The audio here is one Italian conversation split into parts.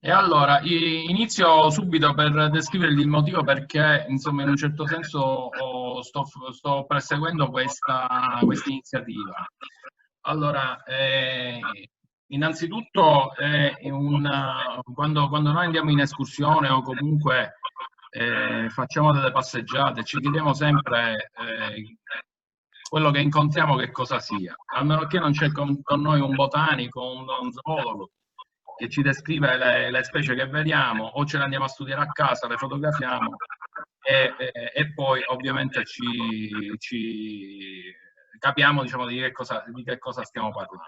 E allora, inizio subito per descrivergli il motivo perché, insomma, in un certo senso sto perseguendo questa iniziativa. Allora, innanzitutto, quando noi andiamo in escursione o comunque facciamo delle passeggiate, ci chiediamo sempre quello che incontriamo che cosa sia, a meno che non c'è con noi un botanico, un zoologo che ci descrive le specie che vediamo, o ce le andiamo a studiare a casa, le fotografiamo e poi ovviamente ci capiamo, diciamo, di che cosa stiamo parlando.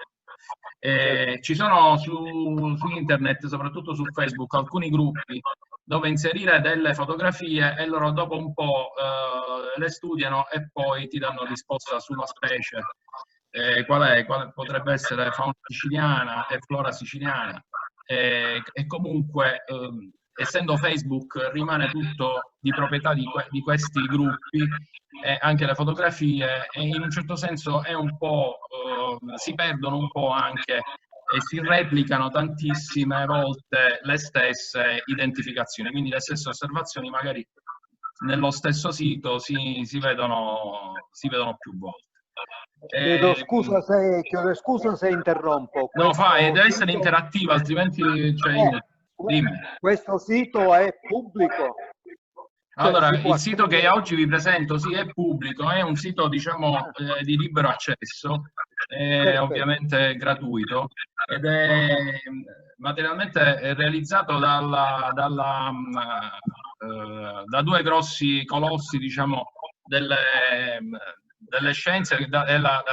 Ci sono su internet, soprattutto su Facebook, alcuni gruppi dove inserire delle fotografie e loro dopo un po' le studiano e poi ti danno risposta sulla specie, quale potrebbe essere fauna siciliana e flora siciliana. E comunque, essendo Facebook, rimane tutto di proprietà di questi gruppi, anche le fotografie, e in un certo senso è un po', si perdono un po' anche e si replicano tantissime volte le stesse identificazioni, quindi le stesse osservazioni magari nello stesso sito si vedono più volte. Chiedo scusa se interrompo. No, deve essere interattiva, altrimenti dimmi. Questo sito è pubblico? Allora, il sito che oggi vi presento, sì, è pubblico, è un sito, diciamo, di libero accesso, ovviamente gratuito, ed è materialmente realizzato da due grossi colossi, diciamo, delle scienze, la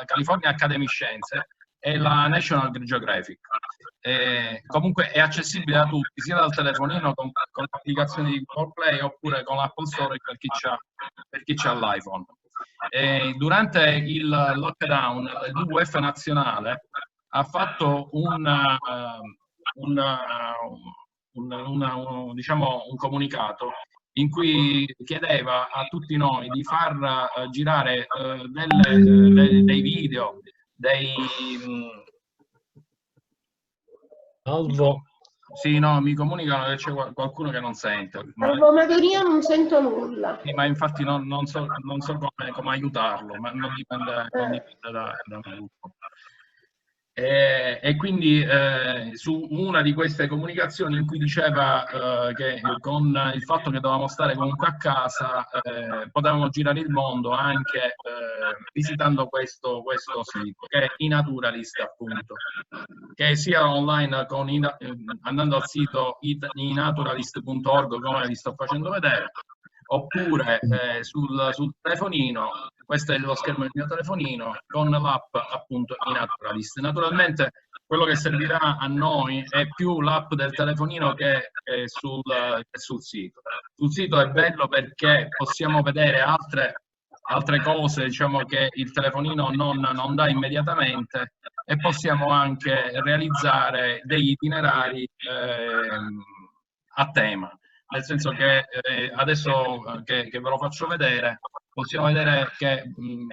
California Academy Scienze e la National Geographic. Comunque è accessibile da tutti, sia dal telefonino con l'applicazione di Google Play oppure con l'Apple Store per chi c'ha l'iPhone. Durante il lockdown, il WWF nazionale ha fatto diciamo, un comunicato in cui chiedeva a tutti noi di far girare dei video, Alvo. Sì, no, mi comunicano che c'è qualcuno che non sente. Alvo Madonia non sento nulla. Sì, ma infatti non so come aiutarlo, ma non dipende da un gruppo. E quindi su una di queste comunicazioni in cui diceva che con il fatto che dovevamo stare comunque a casa potevamo girare il mondo anche visitando questo sito che è iNaturalist, appunto, che sia online andando al sito inaturalist.org, come vi sto facendo vedere, oppure sul telefonino. Questo è lo schermo del mio telefonino con l'app, appunto, iNaturalist. Naturalmente quello che servirà a noi è più l'app del telefonino che sul sito. Sul sito è bello perché possiamo vedere altre cose, diciamo, che il telefonino non dà immediatamente, e possiamo anche realizzare degli itinerari a tema. Nel senso che adesso che ve lo faccio vedere, possiamo vedere che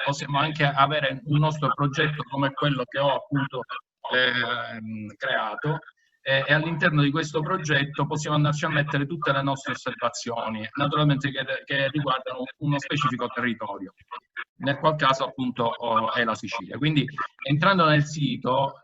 possiamo anche avere un nostro progetto come quello che ho appunto creato, e all'interno di questo progetto possiamo andarci a mettere tutte le nostre osservazioni, naturalmente che riguardano uno specifico territorio, nel qual caso appunto è la Sicilia. Quindi entrando nel sito,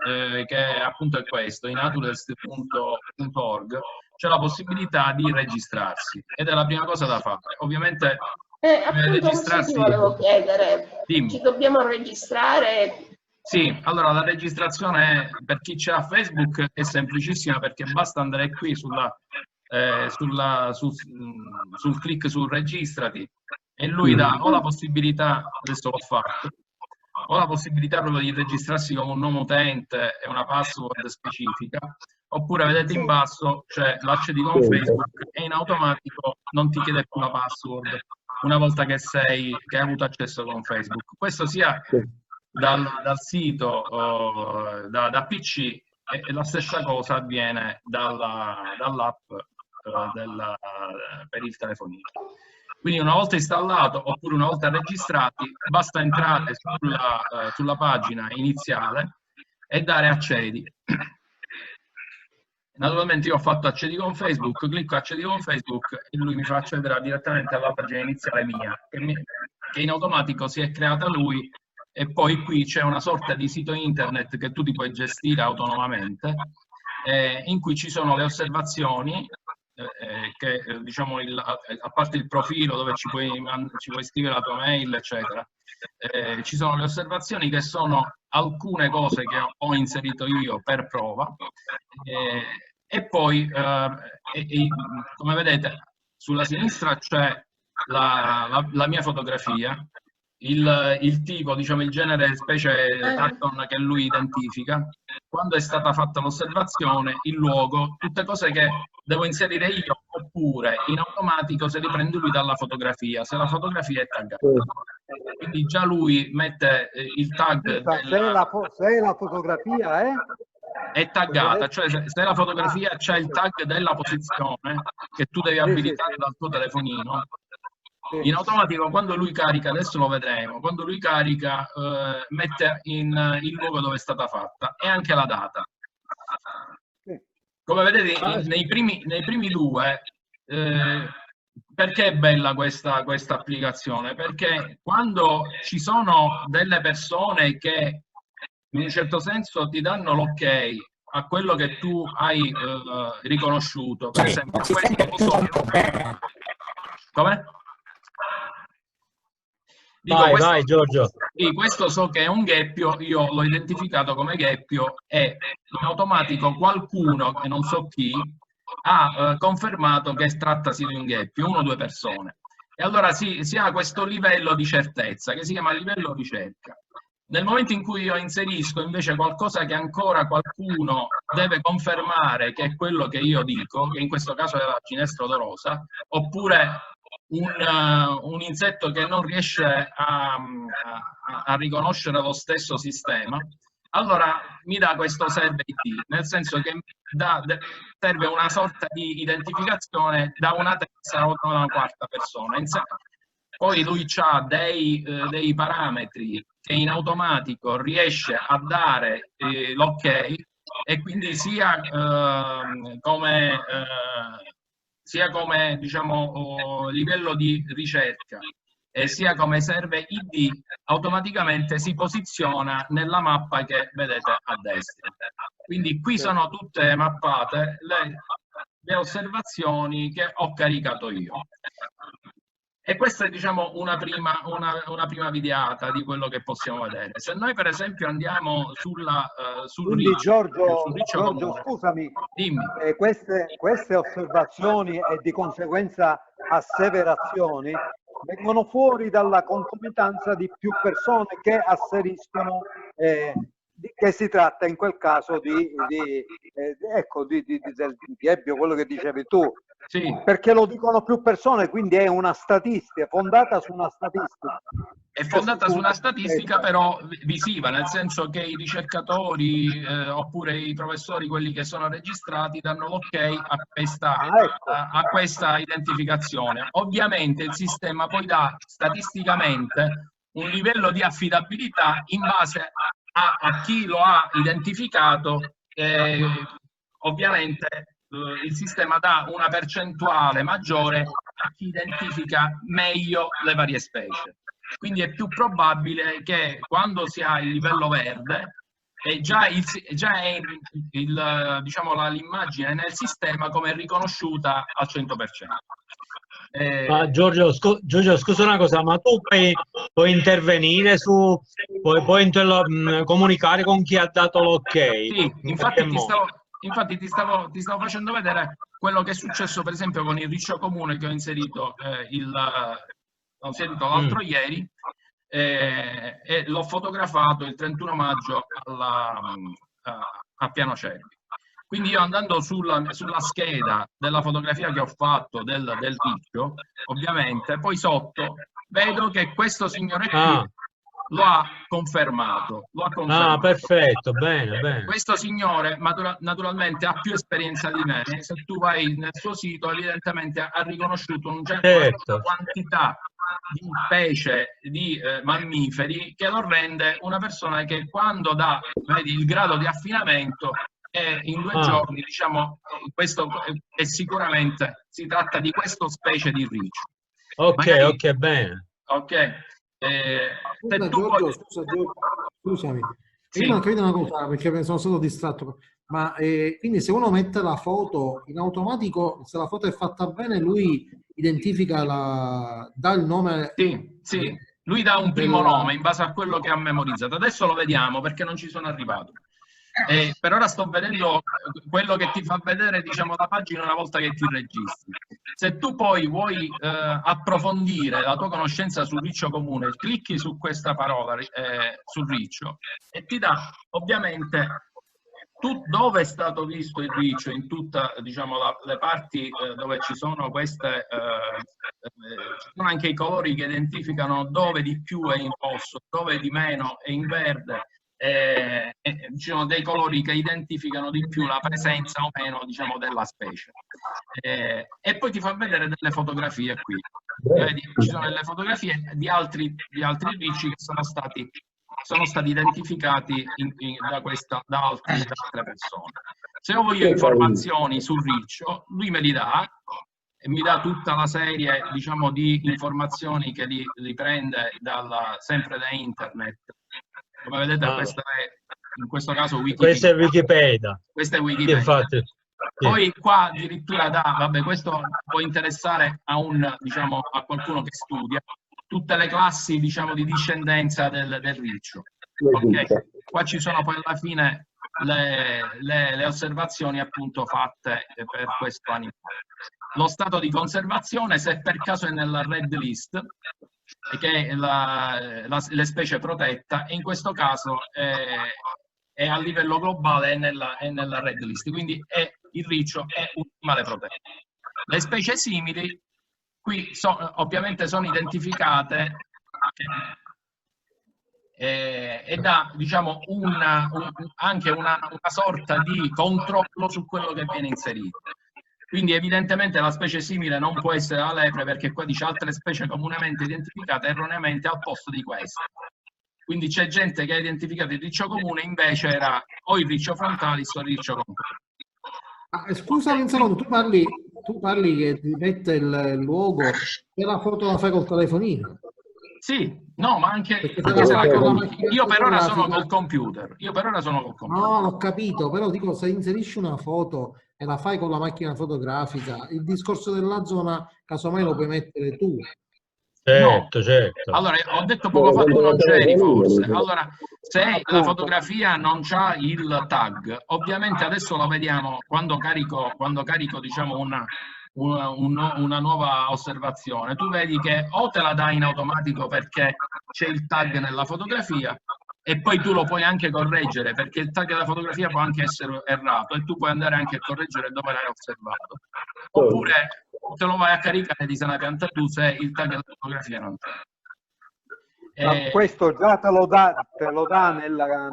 che appunto è questo, inaturalist.org, c'è la possibilità di registrarsi ed è la prima cosa da fare. Ovviamente appunto registrarsi... ti volevo chiedere, dimmi. Ci dobbiamo registrare? Sì, allora la registrazione per chi c'ha Facebook è semplicissima, perché basta andare qui sul clic su registrati e lui dà o la possibilità, adesso l'ho fatto, o la possibilità proprio di registrarsi come un nome utente e una password specifica, oppure vedete in basso c'è l'accedi con Facebook e in automatico non ti chiede più la password una volta che hai avuto accesso con Facebook. Questo sia dal sito da PC, e la stessa cosa avviene dall'app per il telefonino. Quindi una volta installato oppure una volta registrati, basta entrare sulla pagina iniziale e dare accedi. Naturalmente io ho fatto accedi con Facebook, clicco accedi con Facebook e lui mi fa accedere direttamente alla pagina iniziale mia, che in automatico si è creata lui, e poi qui c'è una sorta di sito internet che tu ti puoi gestire autonomamente, in cui ci sono le osservazioni, che diciamo a parte il profilo dove ci puoi scrivere la tua mail, eccetera. Ci sono le osservazioni che sono alcune cose che ho inserito io per prova, e poi come vedete sulla sinistra c'è la mia fotografia, il tipo, diciamo il genere, specie taxon che lui identifica, quando è stata fatta l'osservazione, il luogo, tutte cose che devo inserire io, oppure in automatico se li prende lui dalla fotografia, se la fotografia è taggata. Quindi già lui mette il tag se la fotografia è taggata, cioè se la fotografia c'è il tag della posizione che tu devi abilitare dal tuo telefonino, in automatico quando lui carica, adesso lo vedremo, quando lui carica mette il luogo dove è stata fatta e anche la data. Come vedete nei primi due, perché è bella questa applicazione? Perché quando ci sono delle persone che in un certo senso ti danno l'ok a quello che tu hai riconosciuto, per esempio come? Dico, vai Giorgio. Sì, questo so che è un gheppio, io l'ho identificato come gheppio e in automatico qualcuno, che non so chi, ha confermato che trattasi di un gheppio, 1 o 2 persone. E allora si ha questo livello di certezza che si chiama livello ricerca. Nel momento in cui io inserisco invece qualcosa che ancora qualcuno deve confermare che è quello che io dico, che in questo caso è la ginestra odorosa, oppure un insetto che non riesce a riconoscere lo stesso sistema, allora mi dà questo serve ID, nel senso che serve una sorta di identificazione da una terza o da una quarta persona. Poi lui ha dei parametri che in automatico riesce a dare l'ok, e quindi sia come diciamo livello di ricerca e sia come serve ID, automaticamente si posiziona nella mappa che vedete a destra. Quindi qui sono tutte mappate le osservazioni che ho caricato io. E questa è diciamo una prima videata di quello che possiamo vedere. Se noi per esempio andiamo sul Giorgio, comune, scusami, dimmi. Queste osservazioni e di conseguenza asseverazioni vengono fuori dalla concomitanza di più persone che asseriscono che si tratta in quel caso di gheppio, quello che dicevi tu. Sì. Perché lo dicono più persone, quindi è una statistica, fondata su una statistica. È fondata su una statistica però visiva, nel senso che i ricercatori oppure i professori, quelli che sono registrati, danno l'ok a questa identificazione. Ovviamente il sistema poi dà statisticamente un livello di affidabilità in base a chi lo ha identificato. Ovviamente il sistema dà una percentuale maggiore a chi identifica meglio le varie specie. Quindi è più probabile che quando si ha il livello verde diciamo l'immagine nel sistema come riconosciuta al 100%. Ma Giorgio, scusa una cosa, ma tu puoi intervenire puoi comunicare con chi ha dato l'ok? Sì, infatti ti stavo facendo vedere quello che è successo per esempio con il riccio comune che ho inserito l'altro ieri, e l'ho fotografato il 31 maggio a Piano Cervi. Quindi io andando sulla scheda della fotografia che ho fatto del riccio, ovviamente, poi sotto vedo che questo signore qui lo ha confermato. Ah, perfetto, bene. Questo signore naturalmente ha più esperienza di me. Se tu vai nel suo sito, evidentemente ha riconosciuto una certa quantità di specie di mammiferi che lo rende una persona che quando dà, vedi, il grado di affinamento e in 2 giorni, diciamo, questo è sicuramente, si tratta di questo specie di riccio. Ok, Magari, ok, bene. Ok. Giorgio, scusami. Sì. Io non ho capito una cosa perché sono stato distratto. Ma quindi se uno mette la foto in automatico, se la foto è fatta bene, lui identifica dà il nome. Sì, sì. Lui dà un primo nome in base a quello che ha memorizzato. Adesso lo vediamo perché non ci sono arrivato. Per ora sto vedendo quello che ti fa vedere, diciamo, la pagina una volta che ti registri. Se tu poi vuoi approfondire la tua conoscenza sul riccio comune, clicchi su questa parola, sul riccio, e ti dà ovviamente dove è stato visto il riccio in tutte, diciamo, le parti dove ci sono queste, ci sono anche i colori che identificano dove di più è in rosso, dove di meno è in verde. Ci sono dei colori che identificano di più la presenza o meno, diciamo, della specie, e poi ti fa vedere delle fotografie qui. Vedi, ci sono delle fotografie di altri ricci che sono stati identificati da altre persone. Se io voglio informazioni sul riccio, lui me li dà e mi dà tutta la serie, diciamo, di informazioni che li prende sempre da internet. Come vedete, in questo caso Wikipedia. Questa è Wikipedia. Questa è Wikipedia. Infatti, poi qua addirittura vabbè, questo può interessare diciamo, a qualcuno che studia tutte le classi, diciamo, di discendenza del riccio. Okay. Qua ci sono poi alla fine le osservazioni appunto fatte per questo animale. Lo stato di conservazione, se per caso è nella red list, che è le specie protetta, e in questo caso è a livello globale, è nella red list, quindi il riccio è un animale protetto. Le specie simili qui ovviamente sono identificate e dà, diciamo, anche una sorta di controllo su quello che viene inserito. Quindi evidentemente la specie simile non può essere la lepre, perché qua dice altre specie comunemente identificate erroneamente al posto di questa. Quindi c'è gente che ha identificato il riccio comune, invece era o il riccio frontalis o il riccio comune. Scusami un secondo, tu parli che ti mette il luogo e la foto la fai col telefonino. Sì, no, ma anche io per ora sono col computer. No, l'ho capito, però dico, se inserisci una foto e la fai con la macchina fotografica, il discorso della zona, casomai lo puoi mettere tu. Certo, certo. Allora, ho detto poco fa, tu non c'eri forse. Allora, se la fotografia non c'ha il tag, ovviamente adesso lo vediamo quando carico diciamo, una nuova osservazione. Tu vedi che o te la dà in automatico perché c'è il tag nella fotografia, e poi tu lo puoi anche correggere, perché il tag della fotografia può anche essere errato e tu puoi andare anche a correggere dove l'hai osservato. Oppure te lo vai a caricare di sana pianta tu se il tag della fotografia non c'è. Questo già te lo dà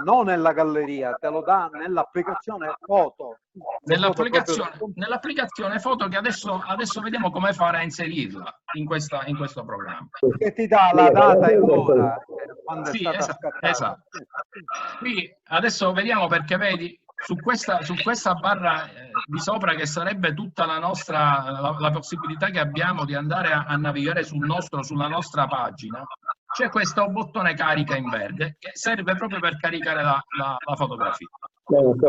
non nella galleria, te lo dà nell'applicazione foto. Nell'applicazione foto, che adesso vediamo come fare a inserirla in questo programma. Che ti dà la data e l'ora quando è sì, stata scattata. Esatto. Qui adesso vediamo, perché vedi su questa barra di sopra, che sarebbe tutta la possibilità che abbiamo di andare a navigare sulla nostra pagina, c'è questo bottone carica in verde che serve proprio per caricare la fotografia.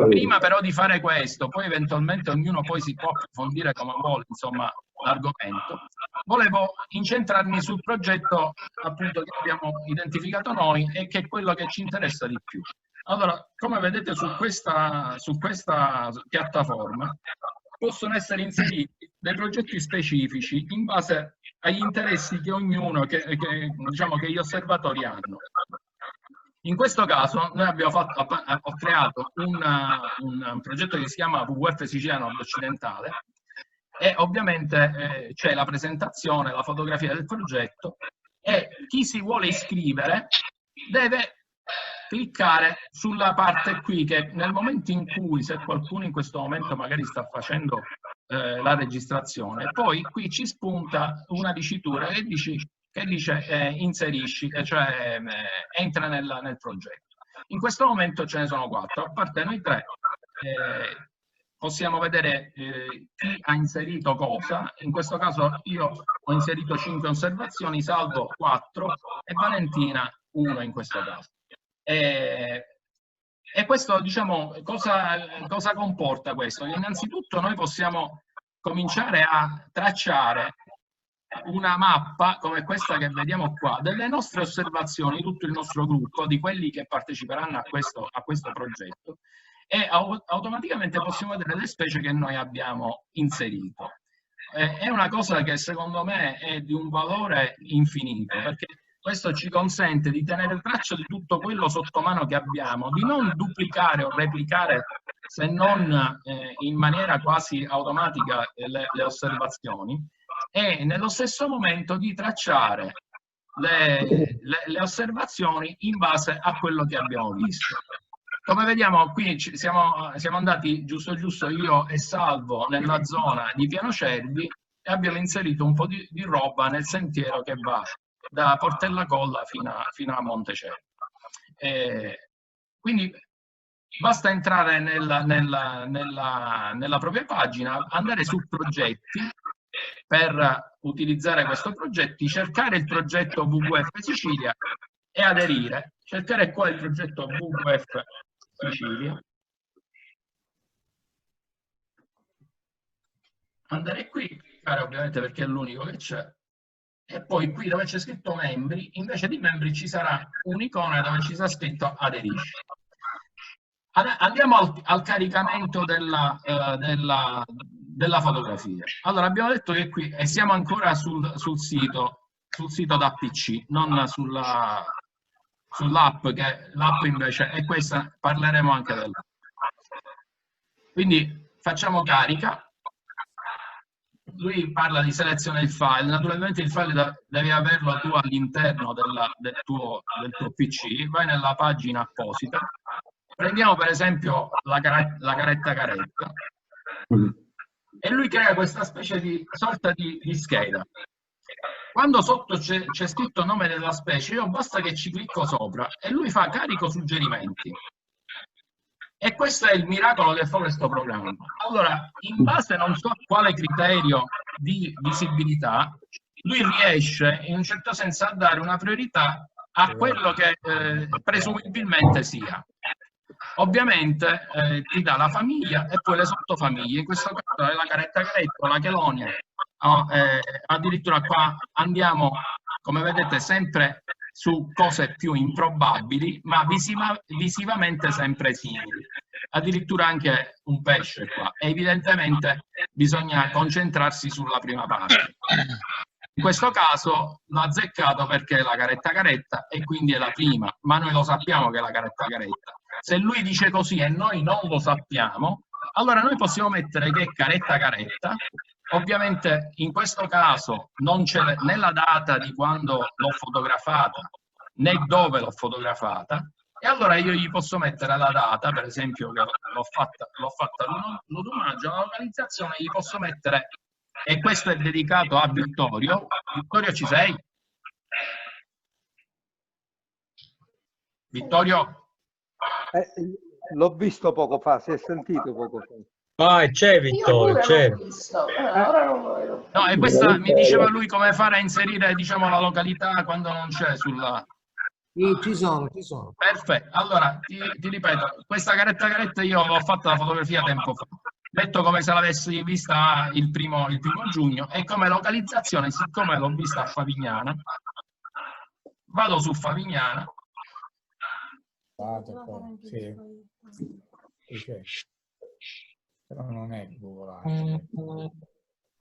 Prima però di fare questo, poi eventualmente ognuno poi si può approfondire come vuole, insomma, l'argomento. Volevo incentrarmi sul progetto appunto che abbiamo identificato noi e che è quello che ci interessa di più. Allora, come vedete su questa piattaforma possono essere inseriti dei progetti specifici in base agli interessi che ognuno, diciamo che gli osservatori hanno. In questo caso noi ho creato un progetto che si chiama WWF Sicilia Nord Occidentale, e ovviamente c'è la presentazione, la fotografia del progetto, e chi si vuole iscrivere deve cliccare sulla parte qui, che nel momento in cui, se qualcuno in questo momento magari sta facendo la registrazione, poi qui ci spunta una dicitura che dice inserisci, cioè entra nel progetto. In questo momento ce ne sono 4, a parte noi 3, possiamo vedere chi ha inserito cosa. In questo caso io ho inserito 5 osservazioni, Salvo 4 e Valentina 1 in questo caso. E questo, diciamo, cosa comporta questo? Innanzitutto noi possiamo cominciare a tracciare una mappa come questa che vediamo qua, delle nostre osservazioni, tutto il nostro gruppo, di quelli che parteciperanno a questo progetto, e automaticamente possiamo vedere le specie che noi abbiamo inserito. È una cosa che secondo me è di un valore infinito, perché questo ci consente di tenere traccia di tutto quello sotto mano che abbiamo, di non duplicare o replicare, se non in maniera quasi automatica, le osservazioni, e nello stesso momento di tracciare le osservazioni in base a quello che abbiamo visto. Come vediamo qui siamo andati giusto io e Salvo nella zona di Piano Cervi e abbiamo inserito un po' di roba nel sentiero che va da Portella Colla fino a Montecervi. Quindi basta entrare nella propria pagina, andare su progetti per utilizzare questo progetto, cercare il progetto WWF Sicilia e aderire, cercare qua il progetto WWF Sicilia, andare qui, cliccare ovviamente perché è l'unico che c'è, e poi qui dove c'è scritto membri, invece di membri ci sarà un'icona dove ci sta scritto aderisci. Andiamo al caricamento della fotografia. Allora abbiamo detto che qui, e siamo ancora sul sito da PC, non sull'app, che l'app invece è questa, parleremo anche dell'app. Quindi facciamo carica. Lui parla di selezione il file, naturalmente il file devi averlo tu all'interno del tuo PC, vai nella pagina apposita, prendiamo per esempio la caretta e lui crea questa specie di sorta di scheda. Quando sotto c'è scritto il nome della specie, io basta che ci clicco sopra e lui fa carico suggerimenti. E questo è il miracolo che fa questo programma. Allora, in base non so a quale criterio di visibilità, lui riesce in un certo senso a dare una priorità a quello che presumibilmente sia. Ovviamente ti dà la famiglia e poi le sottofamiglie, in questo caso è la caretta caretto, la chelonia, addirittura qua andiamo, come vedete, sempre su cose più improbabili, ma visivamente sempre simili. Addirittura anche un pesce qua. Evidentemente bisogna concentrarsi sulla prima parte. In questo caso l'ha azzeccato perché è la caretta e quindi è la prima, ma noi lo sappiamo che è la caretta. Se lui dice così e noi non lo sappiamo, allora noi possiamo mettere che è caretta. Ovviamente in questo caso non c'è né la data di quando l'ho fotografata né dove l'ho fotografata, e allora io gli posso mettere la data, per esempio che l'ho fatta l'1 maggio, la localizzazione gli posso mettere, e questo è dedicato a Vittorio. Vittorio, ci sei? Vittorio? L'ho visto poco fa, si è sentito poco fa. C'è Vittorio, c'è. Ora non lo vedo. No, e questa mi diceva lui come fare a inserire, diciamo, la località quando non c'è sulla... Sì, ci sono. Perfetto, allora ti ripeto, questa caretta io l'ho fatta la fotografia tempo fa. Metto come se l'avessi vista il primo giugno, e come localizzazione, siccome l'ho vista a Favignana, vado su Favignana. Sì. Però non è Google.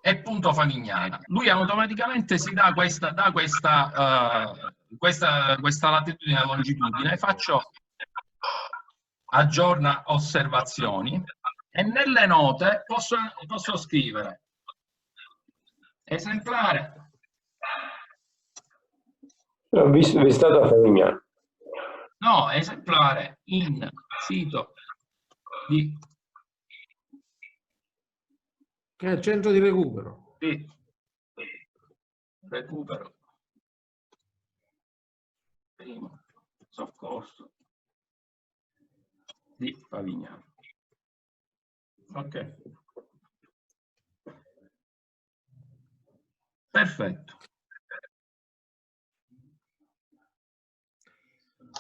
E punto Favignana. Lui automaticamente si dà questa latitudine e longitudine. Faccio aggiorna osservazioni e nelle note posso scrivere esemplare. L'ho vistato a Favignana. No, esemplare in sito di... Che è il centro di recupero. Sì. Recupero. Primo soccorso di Favignana. Ok. Perfetto.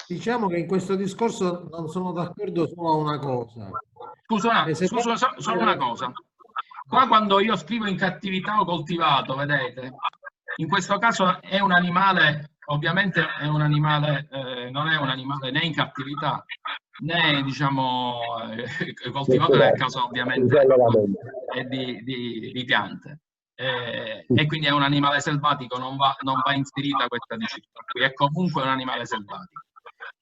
Diciamo che in questo discorso non sono d'accordo solo a una cosa. Scusa, solo una cosa. Qua quando io scrivo in cattività o coltivato, vedete, in questo caso è un animale, ovviamente è un animale, non è un animale né in cattività né diciamo coltivato nel caso ovviamente è di piante. E quindi è un animale selvatico, non va inserita questa disciplina qui, è comunque un animale selvatico.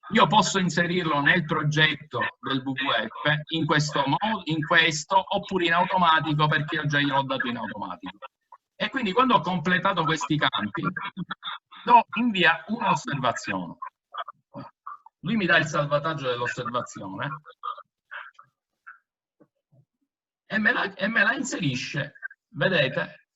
Io posso inserirlo nel progetto del WWF in questo modo, oppure in automatico, perché io già gliel'ho dato in automatico. E quindi quando ho completato questi campi, do in via un'osservazione. Lui mi dà il salvataggio dell'osservazione e me la inserisce, vedete,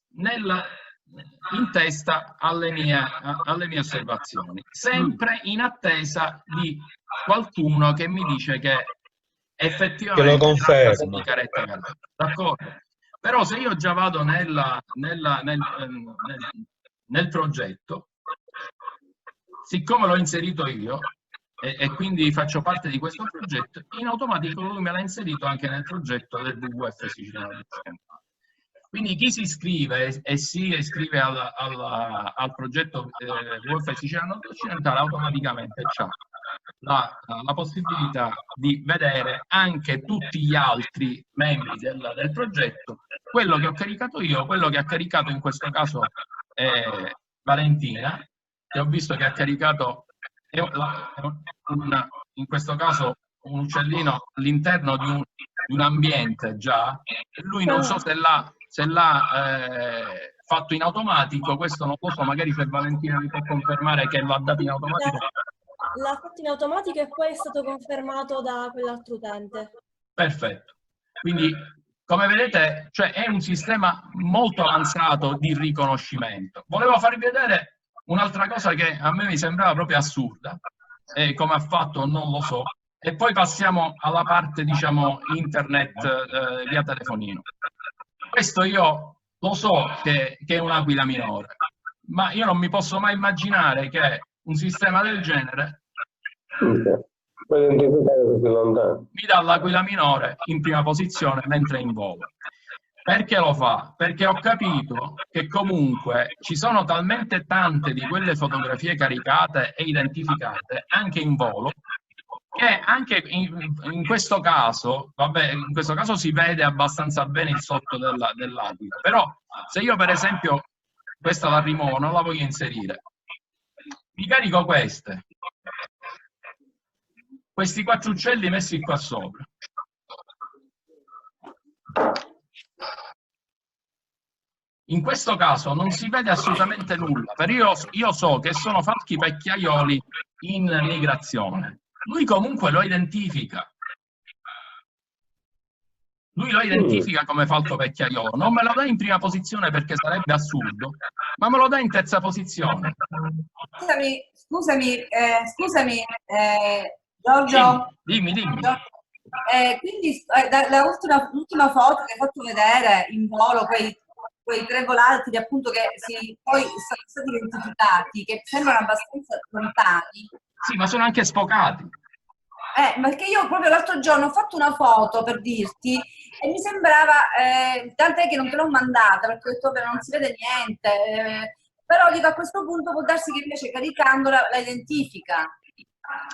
in testa alle mie osservazioni, sempre in attesa di qualcuno che mi dice che effettivamente lo conferma. D'accordo? Però se io già vado nel progetto, siccome l'ho inserito io e quindi faccio parte di questo progetto, in automatico lui me l'ha inserito anche nel progetto del WWF Siciliano Occidentale. Quindi chi si iscrive e si iscrive al progetto WWF Siciliano Occidentale automaticamente ha la possibilità di vedere anche tutti gli altri membri del progetto, quello che ho caricato io, quello che ha caricato in questo caso Valentina, che ho visto che ha caricato in questo caso un uccellino all'interno di un ambiente già, lui non so se l'ha fatto in automatico, questo non lo so, magari se Valentina mi può confermare che l'ha dato in automatico. L'ha fatto in automatico e poi è stato confermato da quell'altro utente. Perfetto. Quindi, come vedete, cioè è un sistema molto avanzato di riconoscimento. Volevo farvi vedere un'altra cosa che a me mi sembrava proprio assurda, e come ha fatto non lo so, e poi passiamo alla parte, diciamo, internet via telefonino. Questo io lo so che è un'aquila minore, ma io non mi posso mai immaginare che un sistema del genere mi dà l'aquila minore in prima posizione mentre è in volo. Perché lo fa? Perché ho capito che comunque ci sono talmente tante di quelle fotografie caricate e identificate anche in volo, che anche in questo caso, vabbè, in questo caso si vede abbastanza bene il sotto dell'aquila, però se io per esempio questa la rimuovo, non la voglio inserire, mi carico questi 4 uccelli messi qua sopra. In questo caso non si vede assolutamente nulla, perché io so che sono falchi pecchiaioli in migrazione. Lui comunque lo identifica. Lui lo identifica come falco pecchiaiolo. Non me lo dà in prima posizione perché sarebbe assurdo, ma me lo dà in terza posizione. Scusami, Giorgio. Dimmi. Quindi l'ultima foto che hai fatto vedere in volo, quei 3 volatili appunto che poi sono stati identificati, che sembrano abbastanza lontani. Sì, ma sono anche sfocati. Perché io proprio l'altro giorno ho fatto una foto per dirti e mi sembrava, tant'è che non te l'ho mandata perché ho detto beh, non si vede niente, però dico a questo punto può darsi che invece caricandola la identifica.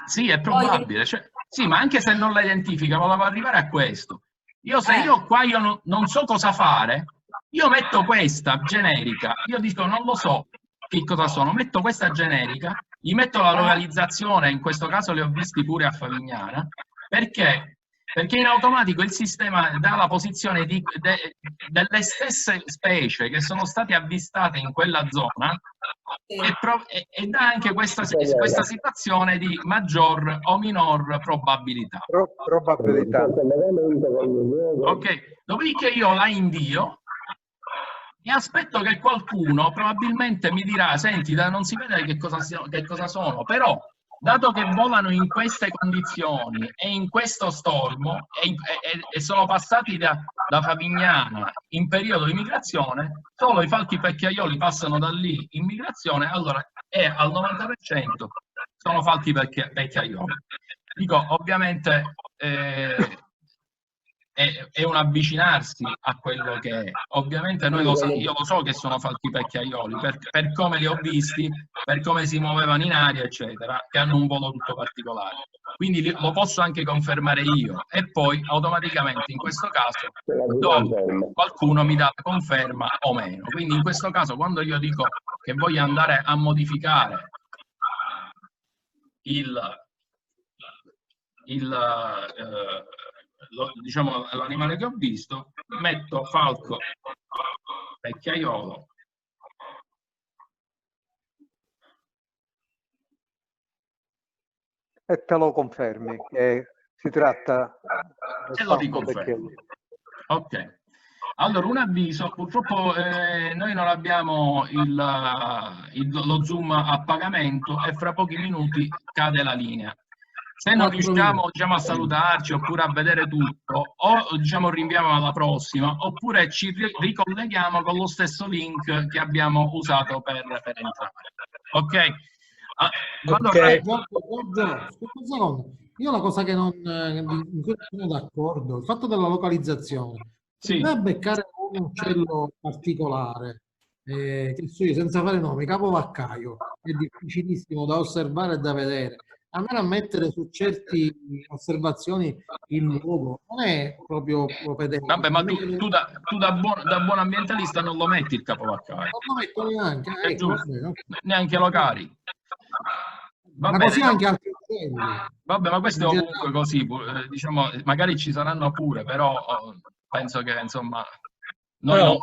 Sì, è probabile. Cioè, sì, ma anche se non la identifica, volevo arrivare a questo. Se io qua non so cosa fare, io metto questa generica, io dico non lo so che cosa sono, metto questa generica, gli metto la localizzazione, in questo caso li ho visti pure a Favignana, perché in automatico il sistema dà la posizione delle stesse specie che sono state avvistate in quella zona e dà anche questa situazione di maggior o minor probabilità. Probabilità. Ok, dopodiché io la invio e aspetto che qualcuno probabilmente mi dirà, senti, non si vede che cosa sono, però dato che volano in queste condizioni e in questo stormo e sono passati da Favignana in periodo di migrazione, solo i falchi pecchiaioli passano da lì in migrazione, allora al 90% sono falchi pecchiaioli. Dico, ovviamente è un avvicinarsi a quello che è. Ovviamente io lo so che sono falchi pecchiaioli per come li ho visti, per come si muovevano in aria, eccetera, che hanno un volo tutto particolare. Quindi lo posso anche confermare io e poi automaticamente in questo caso qualcuno mi dà conferma o meno. Quindi in questo caso quando io dico che voglio andare a modificare diciamo l'animale che ho visto, metto falco pecchiaiolo e te lo confermi che si tratta e lo riconfermo. Ok, allora un avviso, purtroppo noi non abbiamo lo zoom a pagamento e fra pochi minuti cade la linea. Se non riusciamo, diciamo, a salutarci oppure a vedere tutto, o diciamo rinviamo alla prossima, oppure ci ricolleghiamo con lo stesso link che abbiamo usato per entrare. Ok? Giorgio, io la cosa che in cui non sono d'accordo, il fatto della localizzazione, se vai a beccare un uccello particolare, che so io, senza fare nomi, capovaccaio, è difficilissimo da osservare e da vedere. Andare a mettere su certe osservazioni il luogo non è proprio propedeutico. Vabbè, ma tu da buon ambientalista non lo metti il capovaccaio. Non lo metto neanche. È giusto. Neanche lo cari. Ma così anche altri uccelli. Vabbè, ma questo è ovunque così. Diciamo, magari ci saranno pure, però penso che insomma... Noi non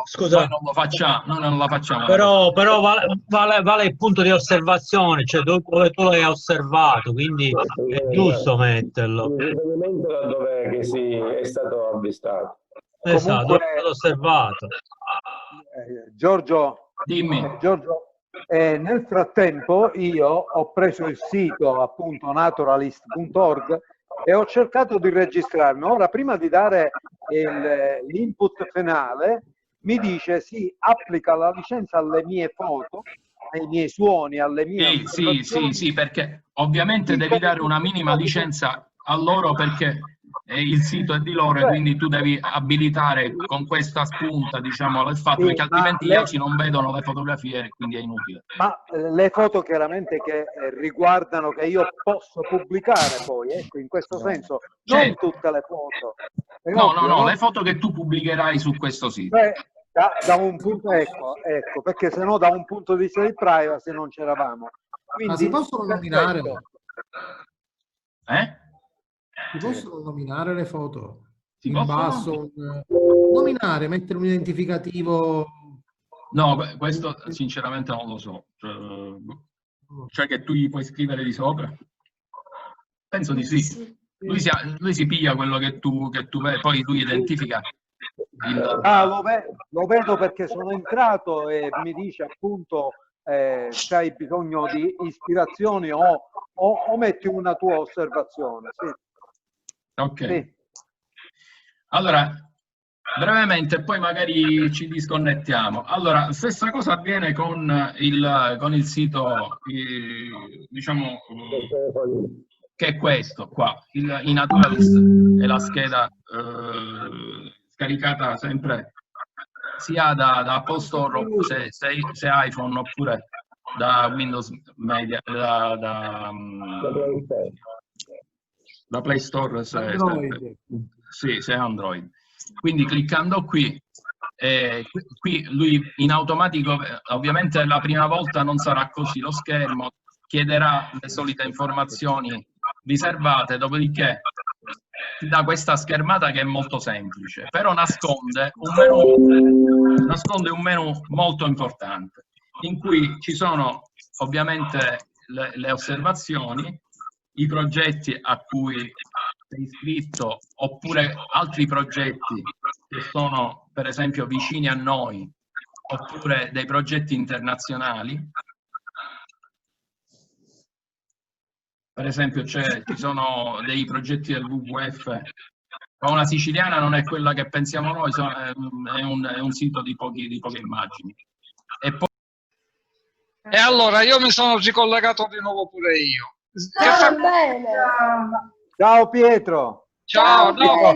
la facciamo. Però vale il punto di osservazione, cioè dove tu l'hai osservato, quindi è giusto metterlo. Dove è stato avvistato. Esatto, dove è stato osservato. Giorgio, dimmi. Giorgio, nel frattempo io ho preso il sito appunto naturalist.org e ho cercato di registrarmi. Ora, prima di dare l'input finale, mi dice si applica la licenza alle mie foto, ai miei suoni, alle mie sì, perché ovviamente devi dare una minima licenza a loro perché il sito è di loro e quindi tu devi abilitare con questa spunta, diciamo, il fatto perché altrimenti gli altri non vedono le fotografie e quindi è inutile. Ma le foto chiaramente che riguardano che io posso pubblicare poi, ecco, in questo senso, non tutte le foto. No, le foto che tu pubblicherai su questo sito. Da un punto, ecco, perché sennò da un punto di vista di privacy non c'eravamo. Ma si possono nominare? Si Sì. possono nominare le foto? Si in basso? Nominare, mettere un identificativo? No, questo sinceramente non lo so. Cioè che tu gli puoi scrivere di sopra? Penso di sì. Lui si piglia quello che tu vedi, poi lui identifica. Lo vedo perché sono entrato e mi dice appunto se hai bisogno di ispirazioni o metti una tua osservazione. Sì. Ok. Sì. Allora, brevemente, poi magari ci disconnettiamo. Allora, stessa cosa avviene con il sito, diciamo, che è questo qua, i Naturalist, è la scheda scaricata sempre sia da Apple Store se iPhone oppure da Windows Media, da Play Store se è Android. Quindi cliccando qui lui in automatico, ovviamente la prima volta non sarà così lo schermo, chiederà le solite informazioni riservate, dopodiché da questa schermata che è molto semplice, però nasconde un menu molto importante in cui ci sono ovviamente le osservazioni, i progetti a cui sei iscritto oppure altri progetti che sono per esempio vicini a noi oppure dei progetti internazionali. Per esempio ci sono dei progetti del WWF, ma una siciliana non è quella che pensiamo noi, è un sito di poche immagini. E allora io mi sono ricollegato di nuovo pure io. Bene. Ciao Pietro. Ciao, no,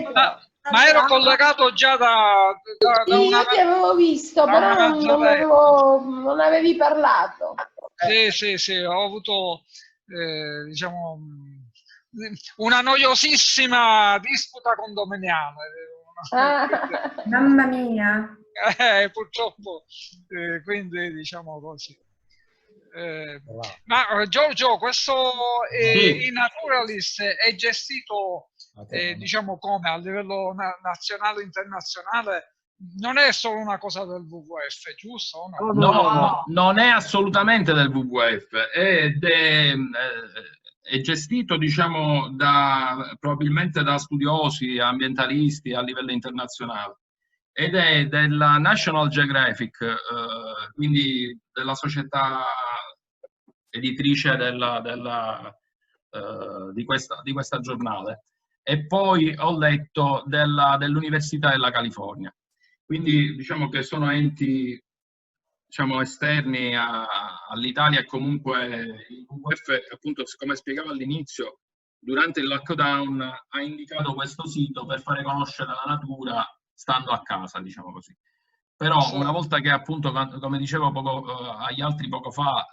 ma ero collegato già da io ti avevo visto, però non avevi parlato. Sì, ho avuto diciamo una noiosissima disputa condominiale. Mamma mia. Purtroppo, quindi diciamo così. Ma Giorgio, questo e-Naturalist è gestito diciamo come a livello nazionale e internazionale? Non è solo una cosa del WWF, giusto? O no? No, non è assolutamente del WWF, è gestito, diciamo, probabilmente da studiosi, ambientalisti a livello internazionale, ed è della National Geographic, quindi della società editrice di questa giornale, e poi ho letto dell'Università della California. Quindi diciamo che sono enti, diciamo, esterni all'Italia, e comunque il WWF, appunto, come spiegavo all'inizio, durante il lockdown ha indicato questo sito per fare conoscere la natura stando a casa, diciamo così. Però una volta che, appunto, come dicevo agli altri poco fa,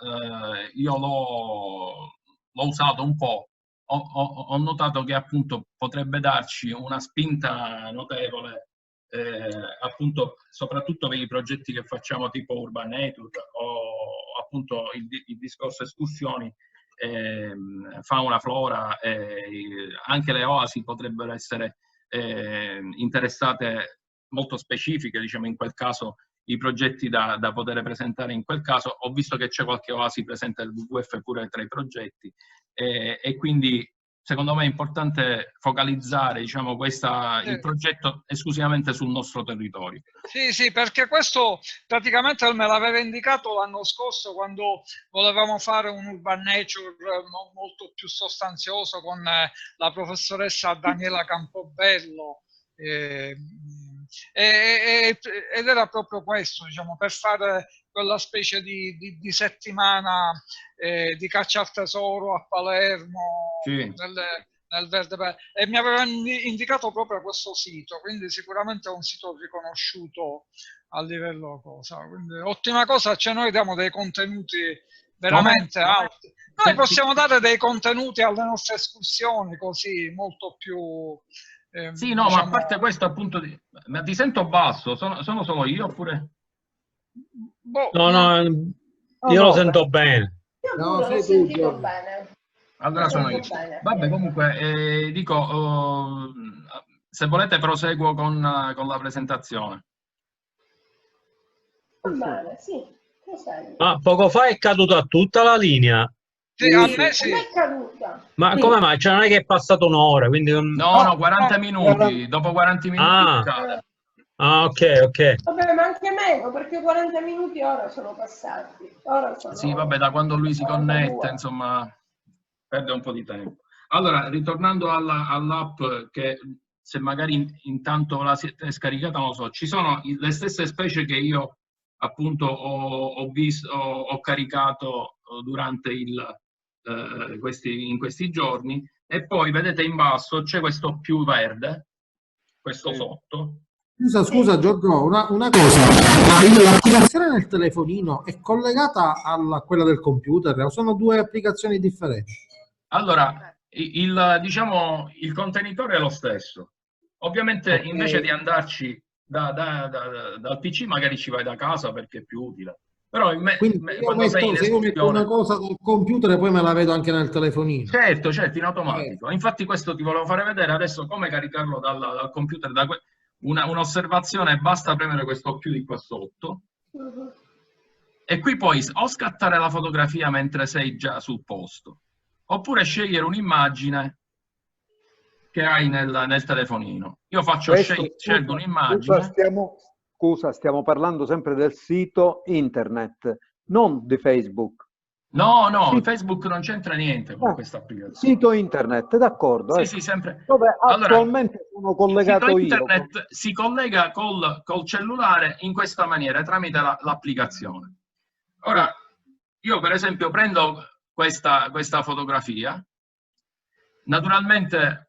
io l'ho usato un po', ho notato che, appunto, potrebbe darci una spinta notevole, appunto, soprattutto per i progetti che facciamo tipo Urban Nature o appunto il discorso escursioni, fauna, flora, anche le oasi potrebbero essere interessate, molto specifiche, diciamo, in quel caso, i progetti da poter presentare in quel caso. Ho visto che c'è qualche oasi presente del WWF pure tra i progetti, e quindi secondo me è importante focalizzare, diciamo, il progetto esclusivamente sul nostro territorio. Sì, perché questo praticamente me l'aveva indicato l'anno scorso, quando volevamo fare un Urban Nature molto più sostanzioso con la professoressa Daniela Campobello, ed era proprio questo, diciamo, per fare quella specie di settimana di caccia al tesoro a Palermo, sì, nel Verde, e mi aveva indicato proprio questo sito, quindi sicuramente è un sito riconosciuto a livello cosa. Quindi ottima cosa, cioè noi diamo dei contenuti veramente alti. Noi possiamo dare dei contenuti alle nostre escursioni così molto più... sì, no, diciamo... ma a parte questo, appunto, ma ti sento basso, sono solo io oppure? No, io lo sento bene. No, l'ho sentito bene. Allora sono io. Vabbè, comunque, dico, se volete proseguo con la presentazione. Va bene, sì. Ma poco fa è caduta tutta la linea. Sì, a me sì. È caduta. Ma come mai? Cioè, non è che è passata un'ora, quindi... No, 40 minuti, dopo 40 minuti cade. Ah, ok. Vabbè, ma anche meno, perché 40 minuti ora sono passati. Sì, vabbè, da quando lui si connette, insomma, perde un po' di tempo. Allora, ritornando all'app, che se magari intanto la siete scaricata, non lo so, ci sono le stesse specie che io, appunto, ho caricato durante in questi giorni, e poi vedete in basso c'è questo più verde, questo sotto. Scusa Giorgio, una cosa, l'applicazione nel telefonino è collegata a quella del computer o sono due applicazioni differenti? Allora, diciamo, il contenitore è lo stesso. Ovviamente, invece di andarci dal PC, magari ci vai da casa perché è più utile. Però se io metto una cosa dal computer e poi me la vedo anche nel telefonino. Certo, in automatico. Infatti questo ti volevo fare vedere adesso come caricarlo dal computer. Un'osservazione, basta premere questo più di qua sotto, e qui puoi o scattare la fotografia mentre sei già sul posto, oppure scegliere un'immagine che hai nel telefonino. Io scelgo un'immagine. Scusa, stiamo parlando sempre del sito internet, non di Facebook. No, Facebook non c'entra niente con questa applicazione. Sito internet, d'accordo. Sì, sì, sempre. Dove attualmente sono collegato il io. sito internet si collega col cellulare in questa maniera, tramite l'applicazione. Ora, io per esempio prendo questa fotografia, naturalmente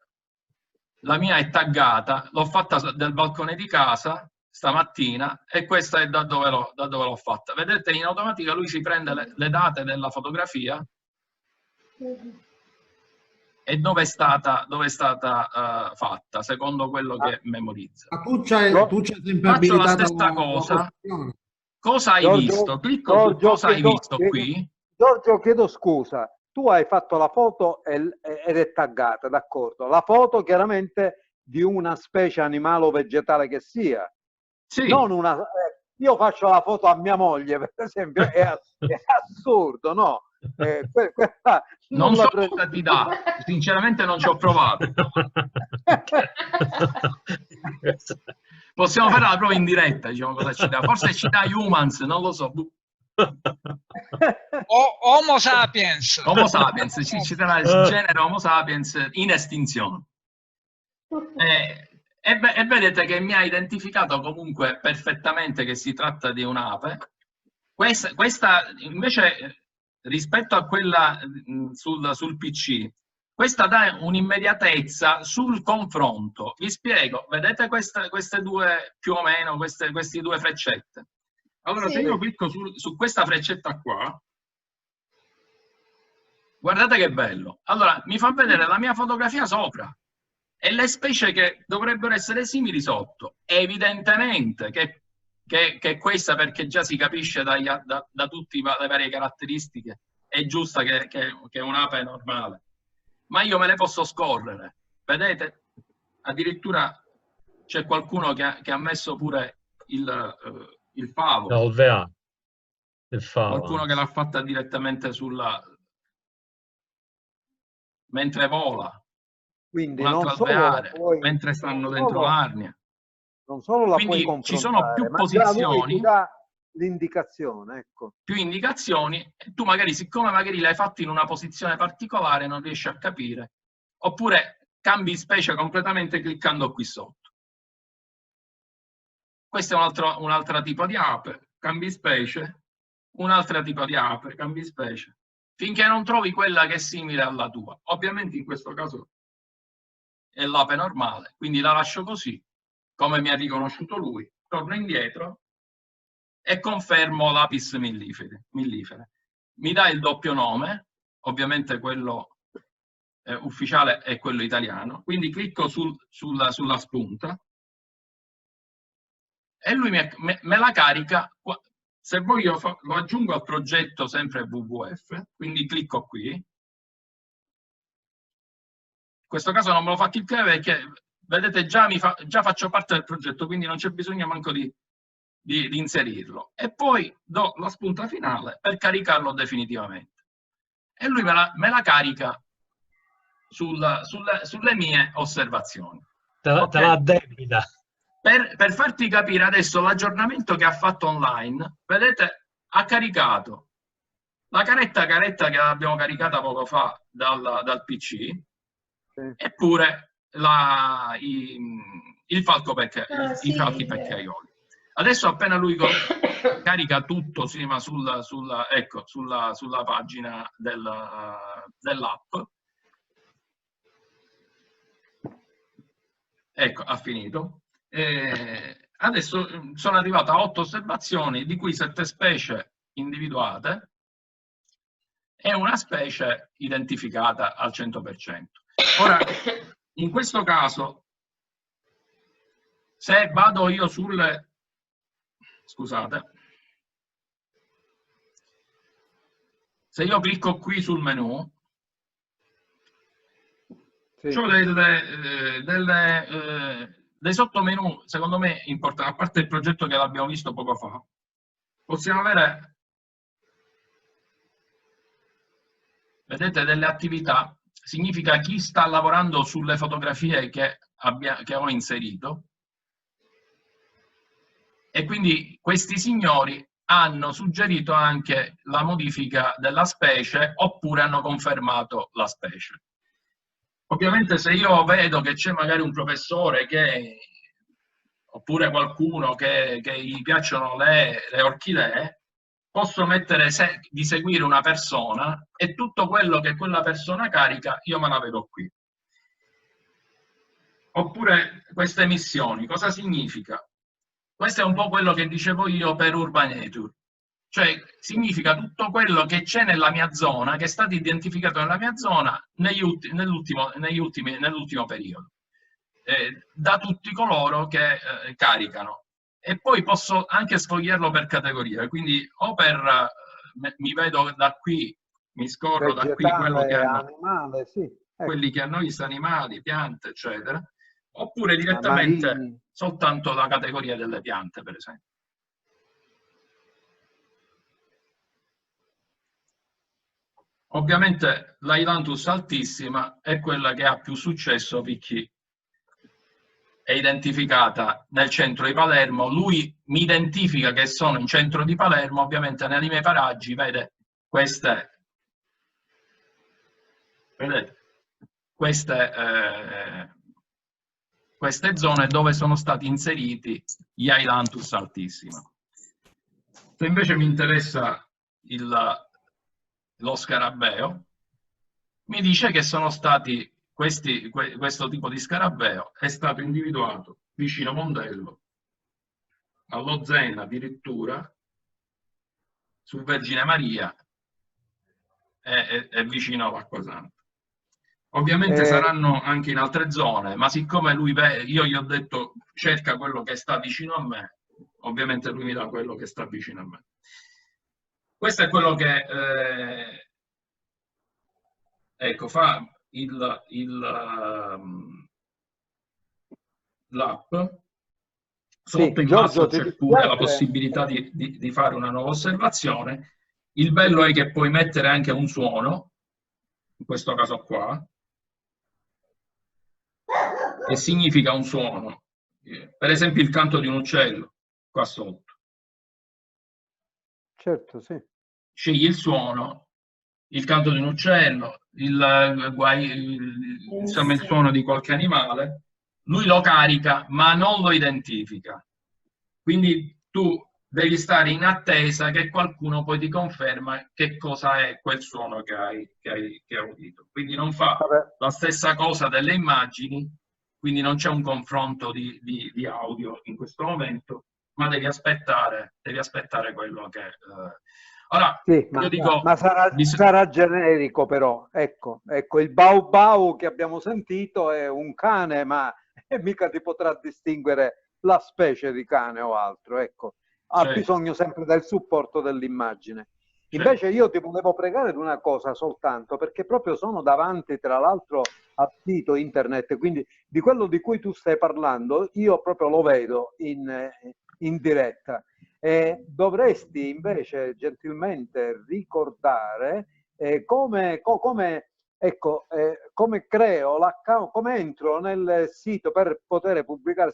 la mia è taggata, l'ho fatta dal balcone di casa stamattina e questa è da dove l'ho fatta. Vedete, in automatica lui si prende le date della fotografia e dove è stata fatta, secondo quello che memorizza. Ma tu c'hai sempre Faccio la abilitata stessa cosa. opzione. Cosa hai visto? Clicco su cosa hai visto qui. Giorgio, chiedo scusa. Tu hai fatto la foto ed è taggata, d'accordo? La foto chiaramente di una specie animale o vegetale che sia. Sì. Non io faccio la foto a mia moglie, per esempio, è assurdo, no? Non so cosa ti dà, sinceramente non ci ho provato. Possiamo fare la prova in diretta, diciamo cosa ci dà. Forse ci dà Humans, non lo so. Homo sapiens. Homo sapiens, ci sarà il genere Homo sapiens in estinzione. E vedete che mi ha identificato comunque perfettamente che si tratta di un'ape. Questa invece, rispetto a quella sul PC, questa dà un'immediatezza sul confronto. Vi spiego, vedete queste due, più o meno, queste due freccette? Allora, se io clicco su questa freccetta qua, guardate che bello. Allora, mi fa vedere la mia fotografia sopra e le specie che dovrebbero essere simili sotto. Evidentemente che questa, perché già si capisce da tutte le varie caratteristiche, è giusta che è un'ape normale. Ma io me le posso scorrere. Vedete? Addirittura c'è qualcuno che ha messo pure il favo. No, il favo. Qualcuno che l'ha fatta direttamente mentre vola. Quindi non solo mentre stanno dentro l'arnia. Non solo la Quindi puoi ci sono più ma posizioni, ti dà l'indicazione, ecco. Più indicazioni, e tu magari, siccome magari l'hai fatto in una posizione particolare, non riesci a capire, oppure cambi specie completamente cliccando qui sotto. Questo è un altro tipo di ape, cambi specie, un altro tipo di ape, cambi specie, finché non trovi quella che è simile alla tua. Ovviamente in questo caso è l'ape normale, quindi la lascio così, come mi ha riconosciuto lui, torno indietro e confermo l'apis millifere. Mi dà il doppio nome, ovviamente quello ufficiale è quello italiano, quindi clicco sulla spunta e lui me la carica. Se voglio lo aggiungo al progetto sempre WWF, quindi clicco qui. In questo caso non me lo fa cliccare perché, vedete, già faccio parte del progetto, quindi non c'è bisogno manco di inserirlo. E poi do la spunta finale per caricarlo definitivamente. E lui me la carica sulle mie osservazioni. Te la addebita. Per farti capire adesso l'aggiornamento che ha fatto online, vedete, ha caricato la caretta che abbiamo caricata poco fa dal PC, eppure il falco i falchi pecchiaioli. Adesso appena lui carica tutto sulla pagina dell'app, ecco, ha finito. Adesso sono arrivato a 8 osservazioni, di cui 7 specie individuate e una specie identificata al 100%. Ora, in questo caso, se vado io scusate, se io clicco qui sul menu, c'ho dei sottomenu, secondo me, importanti, a parte il progetto che l'abbiamo visto poco fa. Possiamo avere, vedete, delle attività, significa chi sta lavorando sulle fotografie che ho inserito, e quindi questi signori hanno suggerito anche la modifica della specie oppure hanno confermato la specie. Ovviamente se io vedo che c'è magari un professore oppure qualcuno che gli piacciono le orchidee, posso mettere di seguire una persona e tutto quello che quella persona carica io me la vedo qui. Oppure queste missioni, cosa significa? Questo è un po' quello che dicevo io per Urbanature, cioè significa tutto quello che c'è nella mia zona, che è stato identificato nella mia zona nell'ultimo periodo, da tutti coloro che caricano. E poi posso anche sfogliarlo per categorie, quindi o mi vedo da qui, mi scorro da qui quello che hanno, animale, sì. quelli che hanno visto, animali, piante, eccetera, oppure direttamente soltanto la categoria delle piante, per esempio. Ovviamente l'Ailanthus altissima è quella che ha più successo perché è identificata nel centro di Palermo. Lui mi identifica che sono in centro di Palermo, ovviamente nei miei paraggi vede queste, vedete, queste zone dove sono stati inseriti gli Ailanthus altissima. Se invece mi interessa lo scarabeo, mi dice che sono stati questo tipo di scarabeo è stato individuato vicino Mondello, allo Zen addirittura, su Vergine Maria e vicino all'Acqua Santa. Ovviamente saranno anche in altre zone, ma siccome io gli ho detto cerca quello che sta vicino a me, ovviamente lui mi dà quello che sta vicino a me. Questo è quello che ecco, fa l'app. Sotto in basso c'è pure la possibilità di fare una nuova osservazione. Il bello è che puoi mettere anche un suono, in questo caso qua, che significa un suono, per esempio il canto di un uccello, qua sotto. Certo, sì. Scegli il suono, il canto di un uccello, insomma il suono di qualche animale, lui lo carica ma non lo identifica. Quindi tu devi stare in attesa che qualcuno poi ti conferma che cosa è quel suono che hai udito. Quindi non fa la stessa cosa delle immagini, quindi non c'è un confronto di audio in questo momento, ma devi aspettare quello che... Ora, sì, io dico... Ma sarà generico però, ecco, il bau bau che abbiamo sentito è un cane, ma mica ti potrà distinguere la specie di cane o altro, ecco. Ha bisogno sempre del supporto dell'immagine. Invece io ti volevo pregare di una cosa soltanto, perché proprio sono davanti, tra l'altro, al sito internet, quindi di quello di cui tu stai parlando, io proprio lo vedo in diretta. Dovresti invece gentilmente ricordare come creo l'account, come entro nel sito per poter pubblicare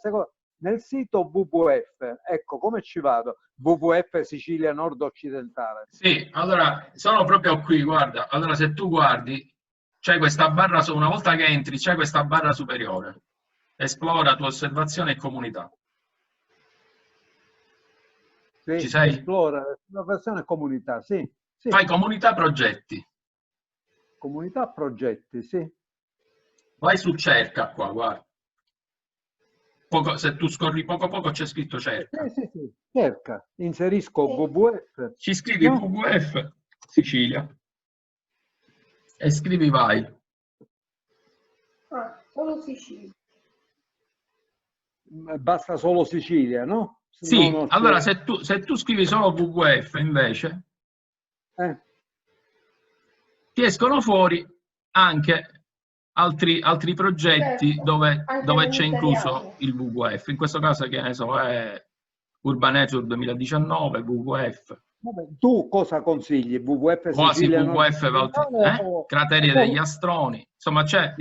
nel sito WWF. Ecco, come ci vado? WWF Sicilia Nord Occidentale. Sì, allora sono proprio qui, guarda. Allora se tu guardi, c'è questa barra, una volta che entri, c'è questa barra superiore. Esplora, tua osservazione e comunità. Sì, ci sei? Esplora, osservazione e comunità, sì. Fai comunità progetti. Comunità progetti, sì. Vai su cerca qua, guarda. Se tu scorri poco c'è scritto cerca. Sì, cerca. Inserisco WWF. Ci scrivi WWF Sicilia e scrivi vai. Solo Sicilia. Basta solo Sicilia, no? Sì, allora se tu scrivi solo WWF invece ti escono fuori anche altri progetti dove c'è incluso il WWF. In questo caso, che ne so, è Urbanature 2019, WWF. Vabbè, tu cosa consigli? WWF quasi Sicilia WWF Crateri degli Astroni, insomma c'è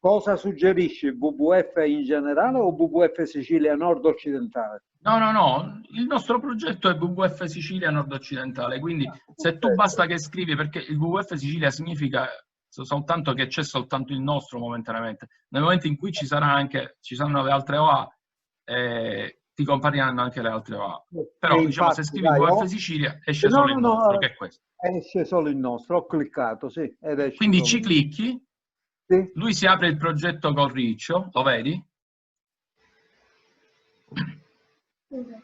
Cosa suggerisci? WWF in generale o WWF Sicilia nord-occidentale? No, il nostro progetto è WWF Sicilia nord-occidentale, quindi se tu basta che scrivi, perché il WWF Sicilia significa soltanto che c'è soltanto il nostro momentaneamente. Nel momento in cui ci saranno le altre OA, ti compariranno anche le altre OA. Però infatti, diciamo, se scrivi WWF Sicilia esce solo il nostro, che è questo. Esce solo il nostro, ho cliccato, sì. Quindi ci clicchi, sì. Lui si apre il progetto col riccio, lo vedi? Me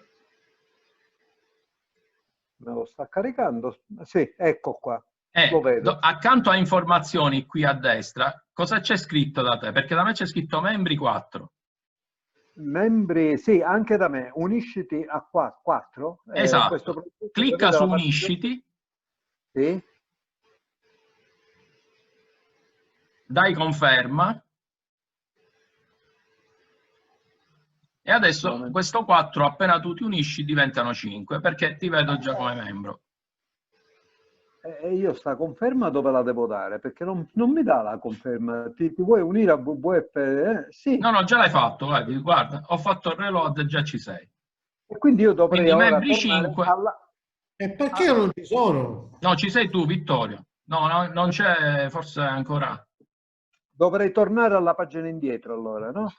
lo sta caricando? Sì, ecco qua. Lo vedo. Accanto a informazioni qui a destra, cosa c'è scritto da te? Perché da me c'è scritto membri 4. Membri, sì, anche da me. Unisciti a 4. Esatto. Clicca su unisciti. Sì. Dai conferma. E adesso questo 4, appena tu ti unisci, diventano 5, perché ti vedo già come membro. E io sta conferma dove la devo dare? Perché non mi dà la conferma. Ti vuoi unire a WWF? Sì. No, già l'hai fatto, guarda, ho fatto il reload e già ci sei. E quindi io dovrei quindi ora membri 5. E perché io non ci sono? No, ci sei tu, Vittorio. No, non c'è forse ancora. Dovrei tornare alla pagina indietro allora, no?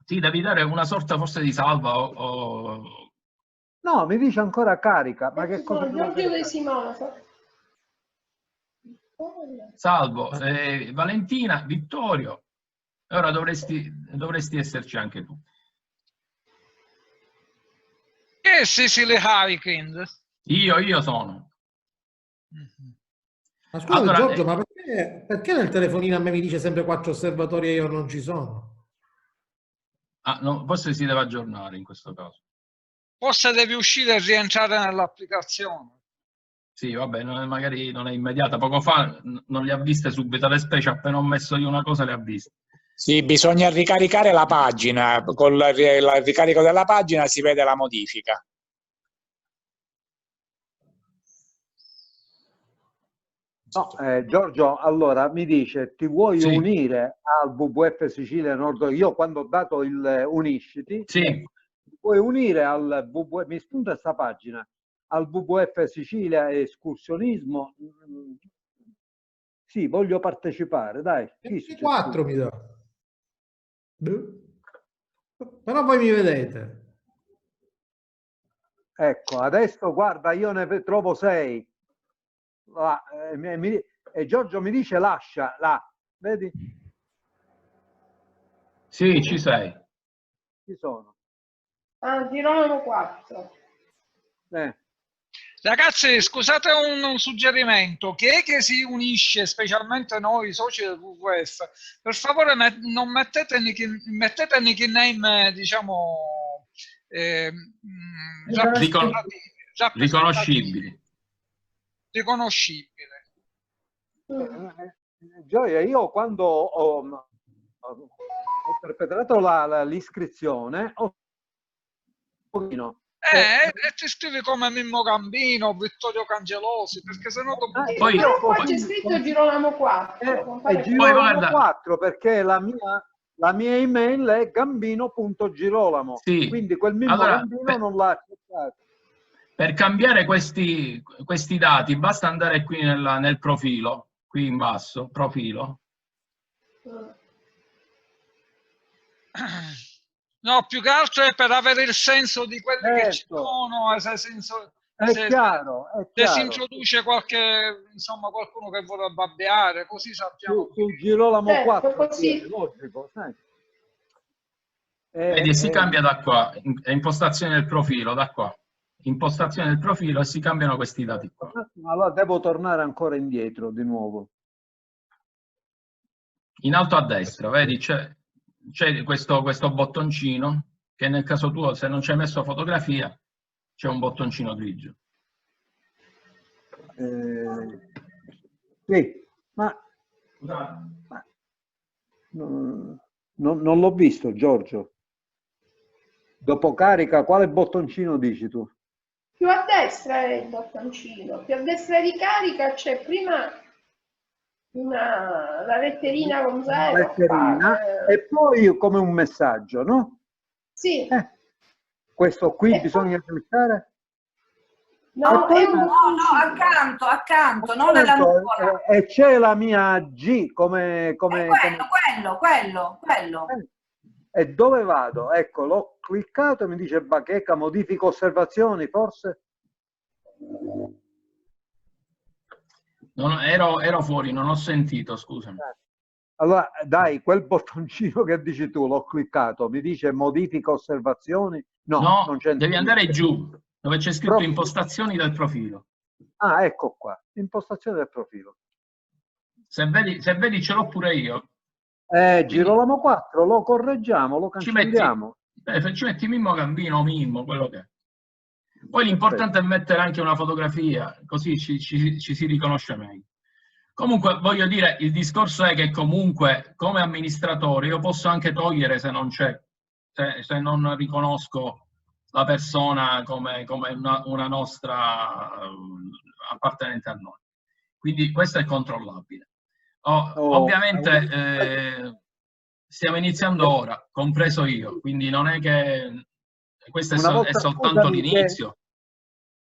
Sì, devi dare una sorta forse di salva o... No, mi dice ancora carica. Ma che cosa? Giorgio De Simone. Salvo, Valentina, Vittorio. Ora dovresti esserci anche tu. Che Sicily Hurricane? Io sono. Ma scusa, allora, Giorgio, ma perché nel telefonino a me mi dice sempre 4 osservatori e io non ci sono? No, forse si deve aggiornare in questo caso. Forse devi uscire e rientrare nell'applicazione. Sì, vabbè, magari non è immediata. Poco fa non le ha viste subito le specie, appena ho messo io una cosa le ha viste. Sì, bisogna ricaricare la pagina. Con il ricarico della pagina si vede la modifica. No, Giorgio, allora mi dice, ti vuoi unire al WWF Sicilia Nord? Io quando ho dato il unisciti, ti vuoi unire al WWF, mi spunta questa pagina, al WWF Sicilia Escursionismo? Sì, voglio partecipare, dai. 4 mi dà. Però voi mi vedete. Ecco, adesso guarda, io ne trovo 6. E Giorgio mi dice lascia là, vedi? Sì, ci sei. Ci sono. Girolamo 4. Ragazzi, scusate un suggerimento. Chi è che si unisce, specialmente noi soci del WWF? Per favore non mettete nickname, diciamo, riconoscibili. Gioia, io quando ho perpetrato l'iscrizione ho un pochino. E ti scrivi come Mimmo Gambino, Vittorio Cangelosi, perché sennò poi c'è scritto Girolamo 4. Girolamo 4 perché la mia email è gambino.girolamo. Sì. Quindi quel Mimmo Gambino non l'ha accettato. Per cambiare questi dati basta andare qui nel profilo, qui in basso, profilo. No, più che altro è per avere il senso di quelli che ci sono, se si introduce qualcuno che vuole babbeare, così sappiamo. Su Girolamo 4, così. Logico, sai. Vedi, si cambia da qua, impostazione del profilo, da qua. Impostazione del profilo e si cambiano questi dati qua. Allora devo tornare ancora indietro di nuovo. In alto a destra, vedi, c'è questo bottoncino che nel caso tuo, se non ci hai messo fotografia, c'è un bottoncino grigio. Sì, ma non l'ho visto, Giorgio. Dopo carica, quale bottoncino dici tu? Più a destra è il bottoncino, più a destra di carica c'è prima La letterina con zero. Letterina, e poi come un messaggio, no? Sì. Questo qui bisogna cliccare? No, poi, accanto, non nella nuvola. E c'è la mia G come... quello. E dove vado? Ecco, l'ho cliccato e mi dice bacheca, modifica osservazioni, forse? Ero fuori, non ho sentito, scusami. Allora, dai, quel bottoncino che dici tu, l'ho cliccato, mi dice modifica osservazioni? No, non c'è. Devi andare giù, dove c'è scritto impostazioni del profilo. Ah, ecco qua, impostazioni del profilo. Se vedi ce l'ho pure io. Girolamo 4, lo correggiamo, lo cancelliamo. Ci metti Mimmo Gambino, Mimmo, quello che è. Poi l'importante è mettere anche una fotografia, così ci si riconosce meglio. Comunque, voglio dire, il discorso è che comunque, come amministratore, io posso anche togliere se non c'è, se non riconosco la persona come una nostra appartenente a noi. Quindi questo è controllabile. Ovviamente stiamo iniziando ora, compreso io, quindi non è che questo è soltanto l'inizio.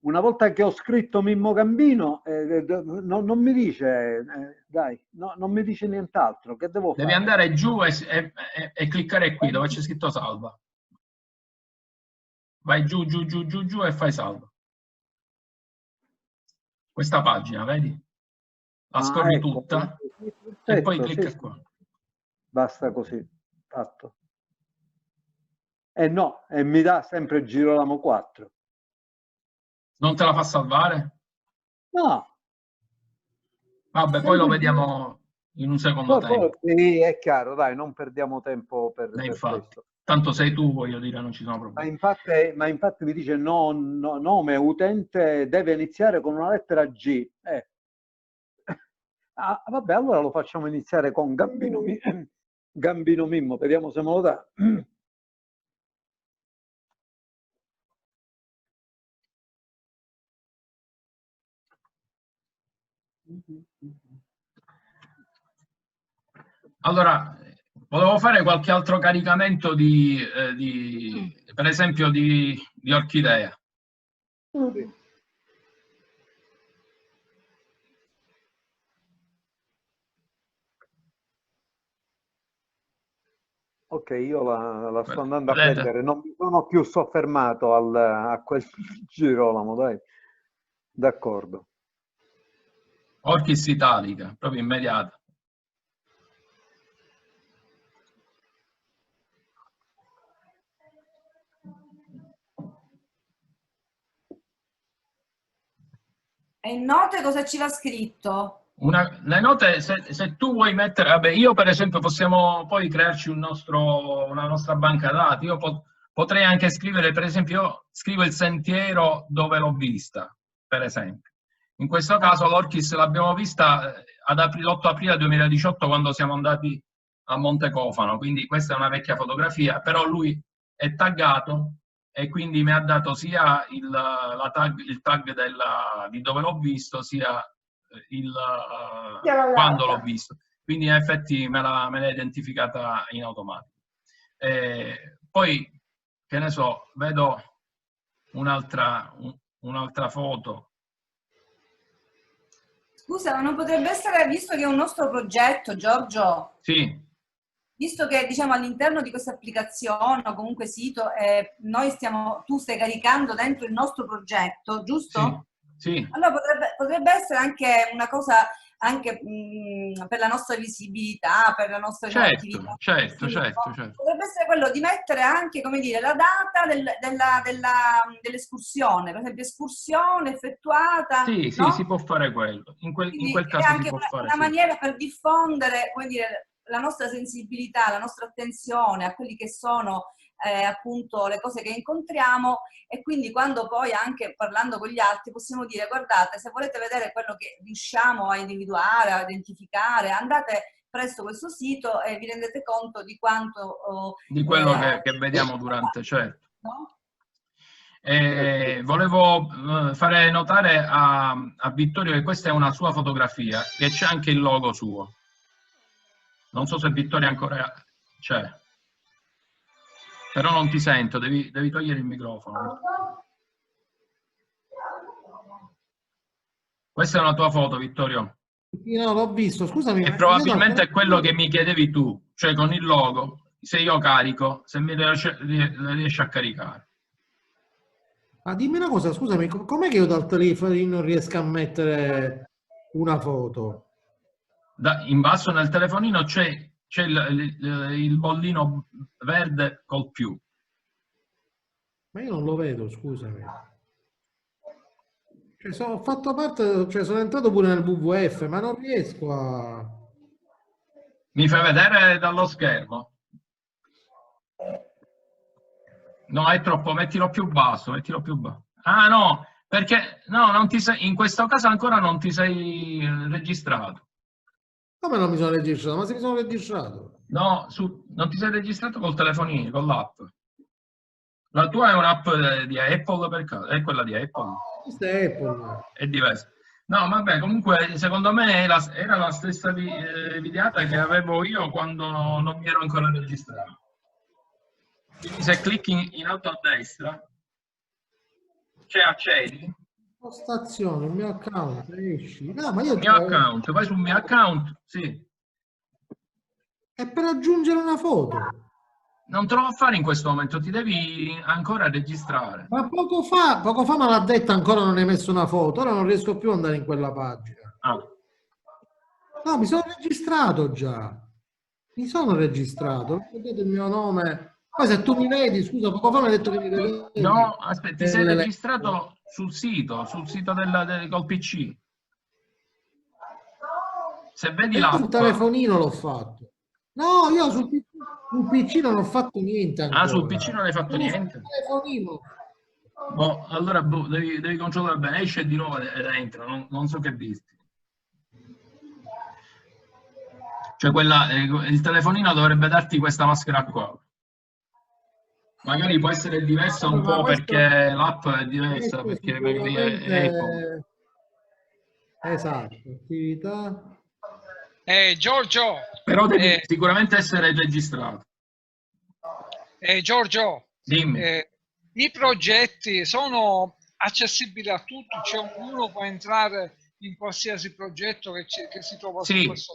Una volta che ho scritto Mimmo Gambino, non mi dice, dai, no, non mi dice nient'altro. Che devo fare? Devi andare giù e cliccare qui dove c'è scritto salva. Vai giù e fai salva. Questa pagina, vedi? La scorri ecco, tutta perfetto, e poi clicca qua. Basta così, fatto. No, e mi dà sempre Girolamo 4. Non te la fa salvare? No. Vabbè, poi lo vediamo in un secondo tempo. Sì, è chiaro, dai, non perdiamo tempo per questo. Tanto sei tu, voglio dire, non ci sono problemi. Ma infatti mi dice nome utente deve iniziare con una lettera G. Vabbè, allora lo facciamo iniziare con Gambino Mimmo, vediamo se me lo dà. Allora, volevo fare qualche altro caricamento per esempio, di orchidea. Ok, io la sto andando a prendere, non mi sono più soffermato a quel Girolamo, dai. D'accordo. Orchis italica, proprio immediata. E in note cosa ci va scritto? Le note, se tu vuoi mettere, vabbè, io per esempio possiamo poi crearci una nostra banca dati. Io potrei anche scrivere, per esempio, io scrivo il sentiero dove l'ho vista, per esempio. In questo caso l'Orchis l'abbiamo vista l'8 aprile 2018 quando siamo andati a Montecofano, quindi questa è una vecchia fotografia, però lui è taggato e quindi mi ha dato sia il tag di dove l'ho visto, sia quando l'ho visto. Di effetti me l'ha identificata in automatico. Poi, che ne so, vedo un'altra foto. Scusa, ma non potrebbe essere, visto che è un nostro progetto, Giorgio? Sì. Visto che diciamo all'interno di questa applicazione o comunque sito, tu stai caricando dentro il nostro progetto, giusto? Sì. Allora potrebbe essere anche una cosa anche per la nostra visibilità, per la nostra attività. Certo. Potrebbe essere quello di mettere anche, come dire, la data dell'escursione, per esempio escursione effettuata. Sì, no? Si può fare quello. In quel caso si può fare. È anche una maniera per diffondere, come dire, la nostra sensibilità, la nostra attenzione a quelli che sono appunto le cose che incontriamo, e quindi quando poi anche parlando con gli altri possiamo dire: guardate, se volete vedere quello che riusciamo a individuare, a identificare, andate presso questo sito e vi rendete conto di quanto di quello che vediamo durante, certo. No? Volevo fare notare a Vittorio che questa è una sua fotografia, che c'è anche il logo suo. Non so se Vittorio ancora c'è, però non ti sento, devi togliere il microfono. Questa è una tua foto, Vittorio? No, l'ho visto, scusami. E probabilmente è quello che mi chiedevi tu, cioè con il logo, se io carico, se mi riesci a caricare. Ma dimmi una cosa, scusami, com'è che io dal telefono non riesco a mettere una foto? In basso nel telefonino c'è il bollino verde col più. Ma io non lo vedo, scusami. Cioè, sono fatto parte, cioè sono entrato pure nel WWF, ma non riesco a... Mi fai vedere dallo schermo? No, è troppo, mettilo più basso, mettilo più basso. Ah no, perché no, non ti sei, in questo caso ancora non ti sei registrato. Come non mi sono registrato? Ma se mi sono registrato? No, non ti sei registrato col telefonino, con l'app. La tua è un'app di Apple per caso? È quella di Apple? Questa è Apple. È diversa. No, vabbè, comunque secondo me era la stessa videata che avevo io quando non mi ero ancora registrato. Quindi se clicchi in alto a destra, c'è accedi. Postazione, il mio account, esci. No, ma io il mio account, vai sul mio account, sì. È per aggiungere una foto. Non te lo fa fare in questo momento, ti devi ancora registrare. Ma poco fa me l'ha detto ancora non hai messo una foto, ora non riesco più ad andare in quella pagina. Ah. No, mi sono registrato già. Mi sono registrato, vedete il mio nome. Poi se tu mi vedi, scusa, poco fa mi hai detto che mi vedi. No, aspetta, ti sei registrato sul sito col PC. Se vedi l'app. Sul telefonino l'ho fatto. No, io sul PC non ho fatto niente ancora. Ah, sul PC non hai fatto niente? Sul telefonino. Boh, allora devi controllare bene, esce di nuovo ed entra, non so che dirti. Cioè il telefonino dovrebbe darti questa maschera qua. Magari può essere diversa un po' perché l'app è diversa, perché magari è Apple. Esatto, attività. Giorgio. Però devi sicuramente essere registrato. Giorgio, dimmi. I progetti sono accessibili a tutti, cioè ognuno può entrare in qualsiasi progetto che si trova su questo.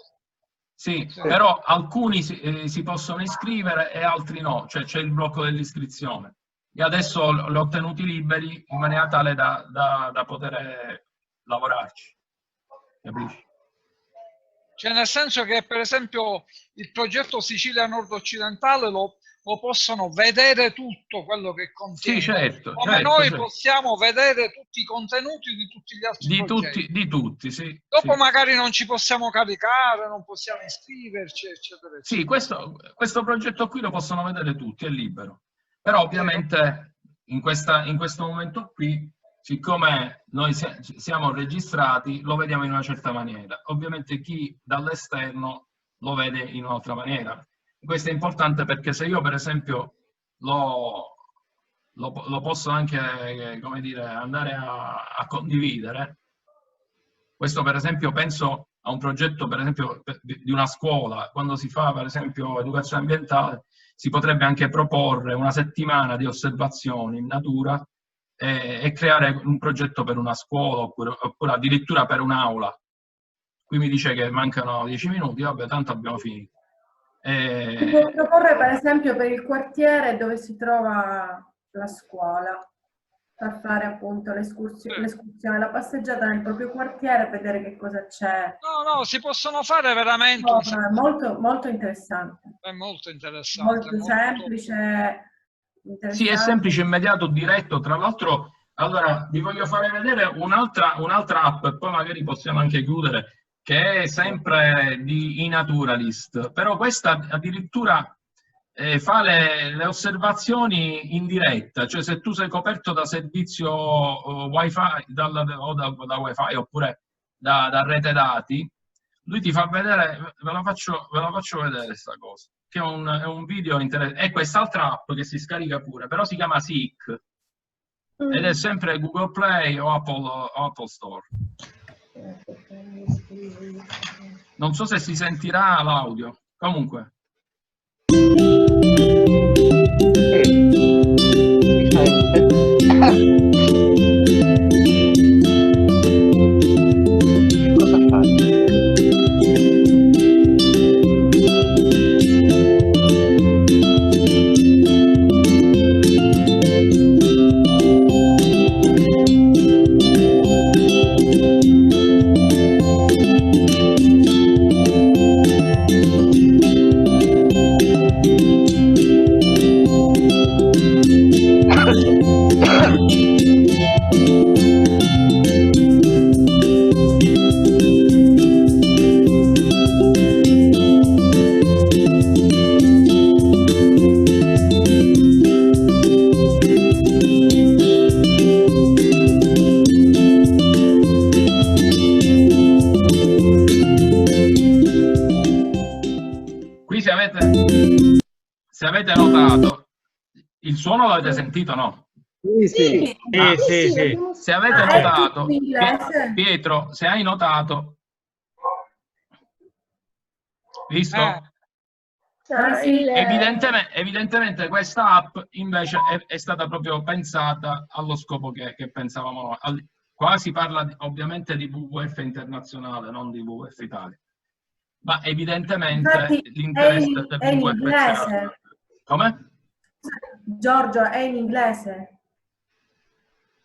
Sì, però alcuni si possono iscrivere e altri no, cioè c'è il blocco dell'iscrizione. E adesso li ho ottenuti liberi in maniera tale da poter lavorarci. Capisci? Cioè nel senso che per esempio il progetto Sicilia Nord-Occidentale lo possono vedere tutto quello che contiene. Sì, certo. Come noi possiamo vedere tutti i contenuti di tutti gli altri progetti. Di tutti, sì. Dopo magari non ci possiamo caricare, non possiamo iscriverci, eccetera, eccetera. Sì, questo progetto qui lo possono vedere tutti, è libero. Però ovviamente in questo momento qui, siccome noi siamo registrati, lo vediamo in una certa maniera. Ovviamente chi dall'esterno lo vede in un'altra maniera. Questo è importante perché se io per esempio lo posso anche, come dire, andare a condividere, questo per esempio penso a un progetto per esempio di una scuola, quando si fa per esempio educazione ambientale, si potrebbe anche proporre una settimana di osservazioni in natura e creare un progetto per una scuola oppure addirittura per un'aula. Qui mi dice che mancano 10 minuti, vabbè, tanto abbiamo finito. Si può proporre per esempio per il quartiere dove si trova la scuola, per fare appunto l'escursione, la passeggiata nel proprio quartiere, vedere che cosa c'è. No, si possono fare veramente. No, è molto, molto interessante. È molto interessante. Molto semplice. Sì, è semplice, immediato, diretto. Tra l'altro, allora vi voglio fare vedere un'altra app, e poi magari possiamo anche chiudere, che è sempre di iNaturalist, però questa addirittura fa le osservazioni in diretta, cioè se tu sei coperto da servizio wifi, da wifi oppure da rete dati, lui ti fa vedere, ve la faccio vedere questa cosa, che è un video interessante. E quest'altra app che si scarica pure, però si chiama SIC. ed è sempre Google Play o Apple Store. Non so se si sentirà l'audio, comunque. Cosa fai? Se avete notato, il suono l'avete sentito, no? Sì. Se avete notato, Pietro, se hai notato, visto? Evidentemente questa app invece è stata proprio pensata allo scopo che pensavamo noi. Qua si parla ovviamente di WWF internazionale, non di WWF Italia. Ma evidentemente l'interesse del è in WWF inglese. Come? Giorgio, è in inglese?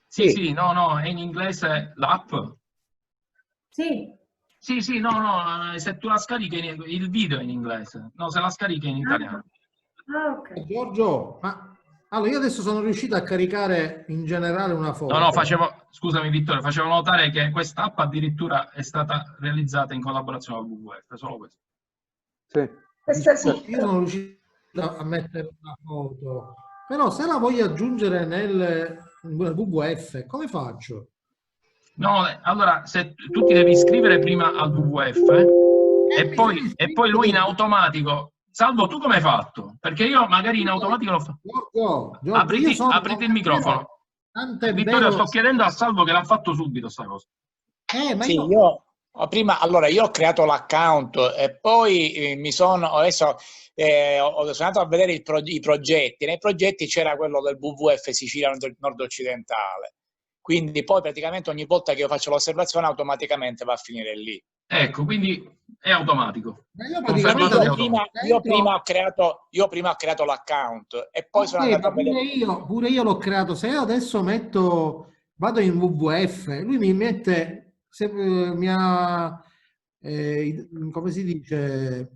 Sì, no, è in inglese l'app? Sì. Sì, no, se tu la scarichi il video è in inglese, no, se la scarichi in italiano. Ok. Giorgio, allora io adesso sono riuscito a caricare in generale una foto. No, scusami Vittorio, facevo notare che questa app addirittura è stata realizzata in collaborazione con WWF, solo questo. Sì. Questa sì. Io sono riuscito a mettere una foto, però se la voglio aggiungere nel WWF, come faccio? No, allora, se tu ti devi iscrivere prima al WWF e poi lui in automatico... Salvo, tu come hai fatto? Perché io magari in automatico lo faccio. Apriti il microfono. Vittorio, sto chiedendo a Salvo che l'ha fatto subito sta cosa. Sì, io ho creato l'account e poi sono andato a vedere i progetti. Nei progetti c'era quello del WWF Sicilia nord-occidentale. Quindi poi praticamente ogni volta che io faccio l'osservazione automaticamente va a finire lì. Ecco, quindi è automatico. Io prima ho creato l'account e poi sono andato a vedere. Pure io l'ho creato. Se io adesso vado in WWF, lui mi mette, come si dice?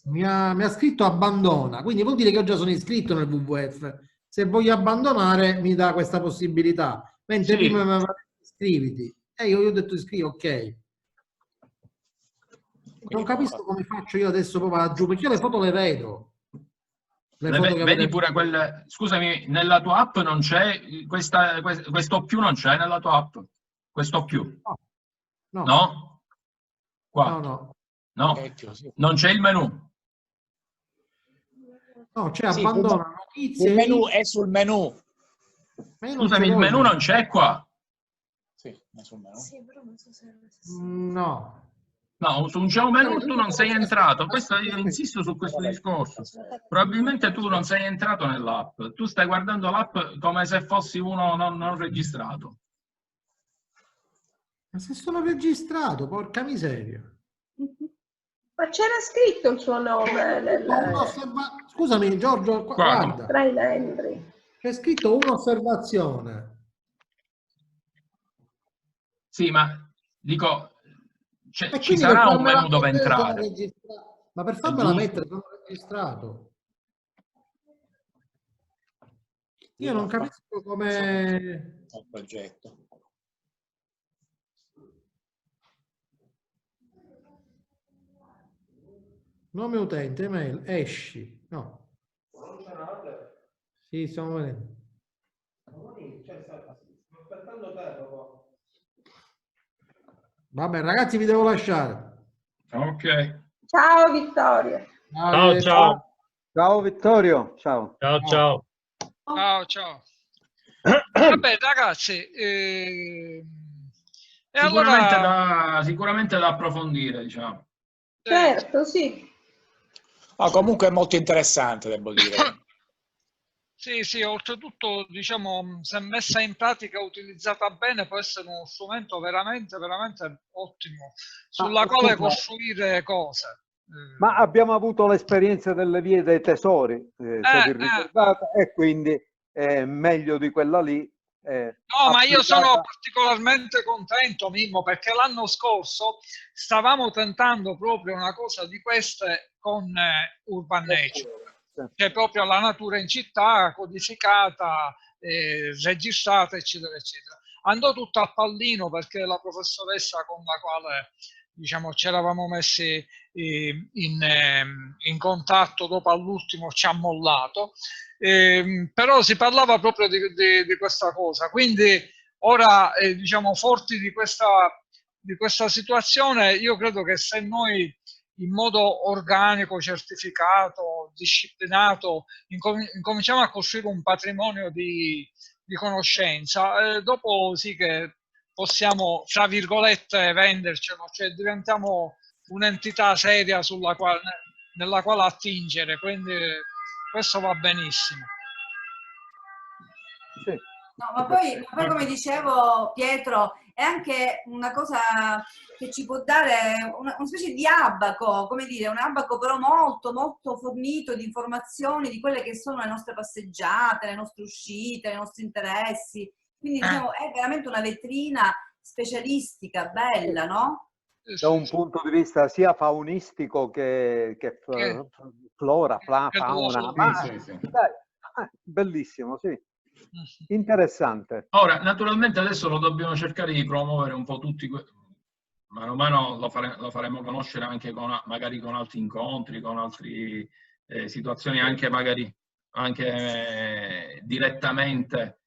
Mi ha scritto abbandona, quindi vuol dire che io già sono iscritto nel WWF. Se voglio abbandonare mi dà questa possibilità, mentre prima mi aveva iscriviti e io gli ho detto iscrivi, ok. Non capisco come faccio io adesso proprio laggiù, perché io le foto le vedo. Vedi pure quelle... Scusami, nella tua app non c'è questo più, non c'è nella tua app? Questo più? No? Qua? No. Non c'è il menu? No, c'è abbandona notizie. Il menu è sul menu. Scusami, il menu non c'è qua? Sì, è sul menu. Sì, però non so se... No, non c'è un menu, tu non sei entrato. Questo io insisto su questo discorso. Probabilmente tu non sei entrato nell'app. Tu stai guardando l'app come se fossi uno non registrato. Ma se sono registrato, porca miseria. Ma c'era scritto il suo nome. Scusami Giorgio, guarda. Tra i membri. C'è scritto un'osservazione. Sì, ma dico, ci sarà un menu dove entrare. Ma per farmela mettere sono registrato. Io non capisco come... Il progetto. Nome utente, email, esci. No. Sì, stiamo vedendo. Vabbè, ragazzi, vi devo lasciare. Ok. Ciao Vittorio. Ciao Vittorio. Ciao. Ciao. Ciao. Vabbè, ragazzi, sicuramente da approfondire, diciamo. Certo, sì. Comunque è molto interessante, devo dire. Sì, oltretutto, diciamo, se messa in pratica e utilizzata bene, può essere uno strumento veramente, veramente ottimo, sulla quale costruire cose. Ma abbiamo avuto l'esperienza delle vie dei tesori, se vi ricordate, e quindi è meglio di quella lì. No, ma io sono particolarmente contento, Mimmo, perché l'anno scorso stavamo tentando proprio una cosa di queste con Urban Nature, cioè proprio la natura in città codificata, registrata, eccetera, eccetera. Andò tutto a pallino perché la professoressa con la quale, diciamo, ci eravamo messi in contatto dopo all'ultimo ci ha mollato. Però si parlava proprio di questa cosa, quindi ora diciamo forti di questa situazione, io credo che se noi in modo organico, certificato, disciplinato incominciamo a costruire un patrimonio di conoscenza, dopo sì che possiamo, tra virgolette, vendercelo, cioè diventiamo un'entità seria nella quale attingere, quindi questo va benissimo. Sì. No, ma poi come dicevo Pietro, è anche una cosa che ci può dare una specie di abaco, come dire, un abaco però molto molto fornito di informazioni di quelle che sono le nostre passeggiate, le nostre uscite, i nostri interessi. Quindi diciamo è veramente una vetrina specialistica, bella, no? Da un punto di vista sia faunistico che flora, fauna. Dai, bellissimo, sì. Interessante. Ora, naturalmente adesso lo dobbiamo cercare di promuovere un po' tutti, mano a mano lo faremo conoscere anche magari con altri incontri, con altre situazioni, anche magari direttamente,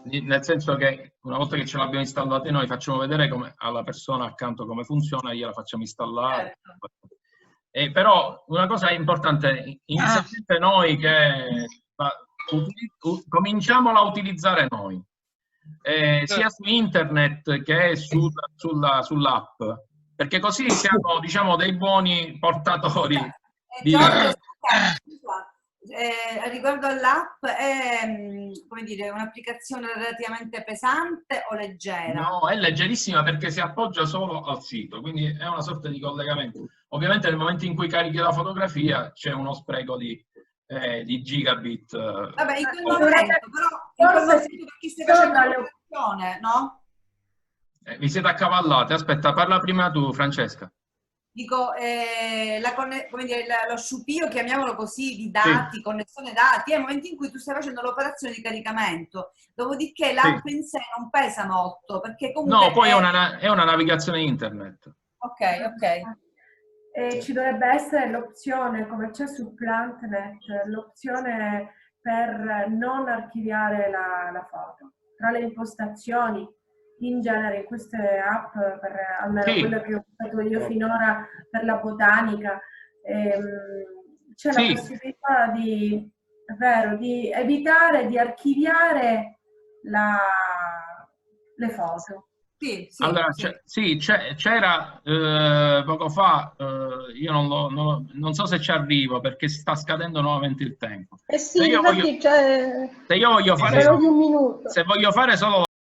nel senso che una volta che ce l'abbiamo installata noi facciamo vedere alla persona accanto come funziona, gliela facciamo installare. Però una cosa importante, inizialmente noi che cominciamola a utilizzare noi, sia su internet che sull'app, perché così siamo, diciamo, dei buoni portatori di... riguardo all'app, è come dire, un'applicazione relativamente pesante o leggera? No, è leggerissima perché si appoggia solo al sito, quindi è una sorta di collegamento. Ovviamente nel momento in cui carichi la fotografia c'è uno spreco di gigabit. Vabbè, in quel momento, però, per chi stai facendo l'operazione, no? Vi siete accavallate. Aspetta, parla prima tu, Francesca. Dico, come dire, lo sciupio, chiamiamolo così, di dati, connessione dati, è il momento in cui tu stai facendo l'operazione di caricamento. Dopodiché l'app in sé non pesa molto, perché comunque... No, poi è una navigazione internet. Ok. Ci dovrebbe essere l'opzione, come c'è su PlantNet, l'opzione per non archiviare la foto. Tra le impostazioni, in genere in queste app, almeno quelle che ho usato io finora per la botanica, c'è la possibilità di evitare di archiviare le foto. Allora, c'era poco fa, io non so se ci arrivo perché sta scadendo nuovamente il tempo. Sì, infatti se io voglio fare solo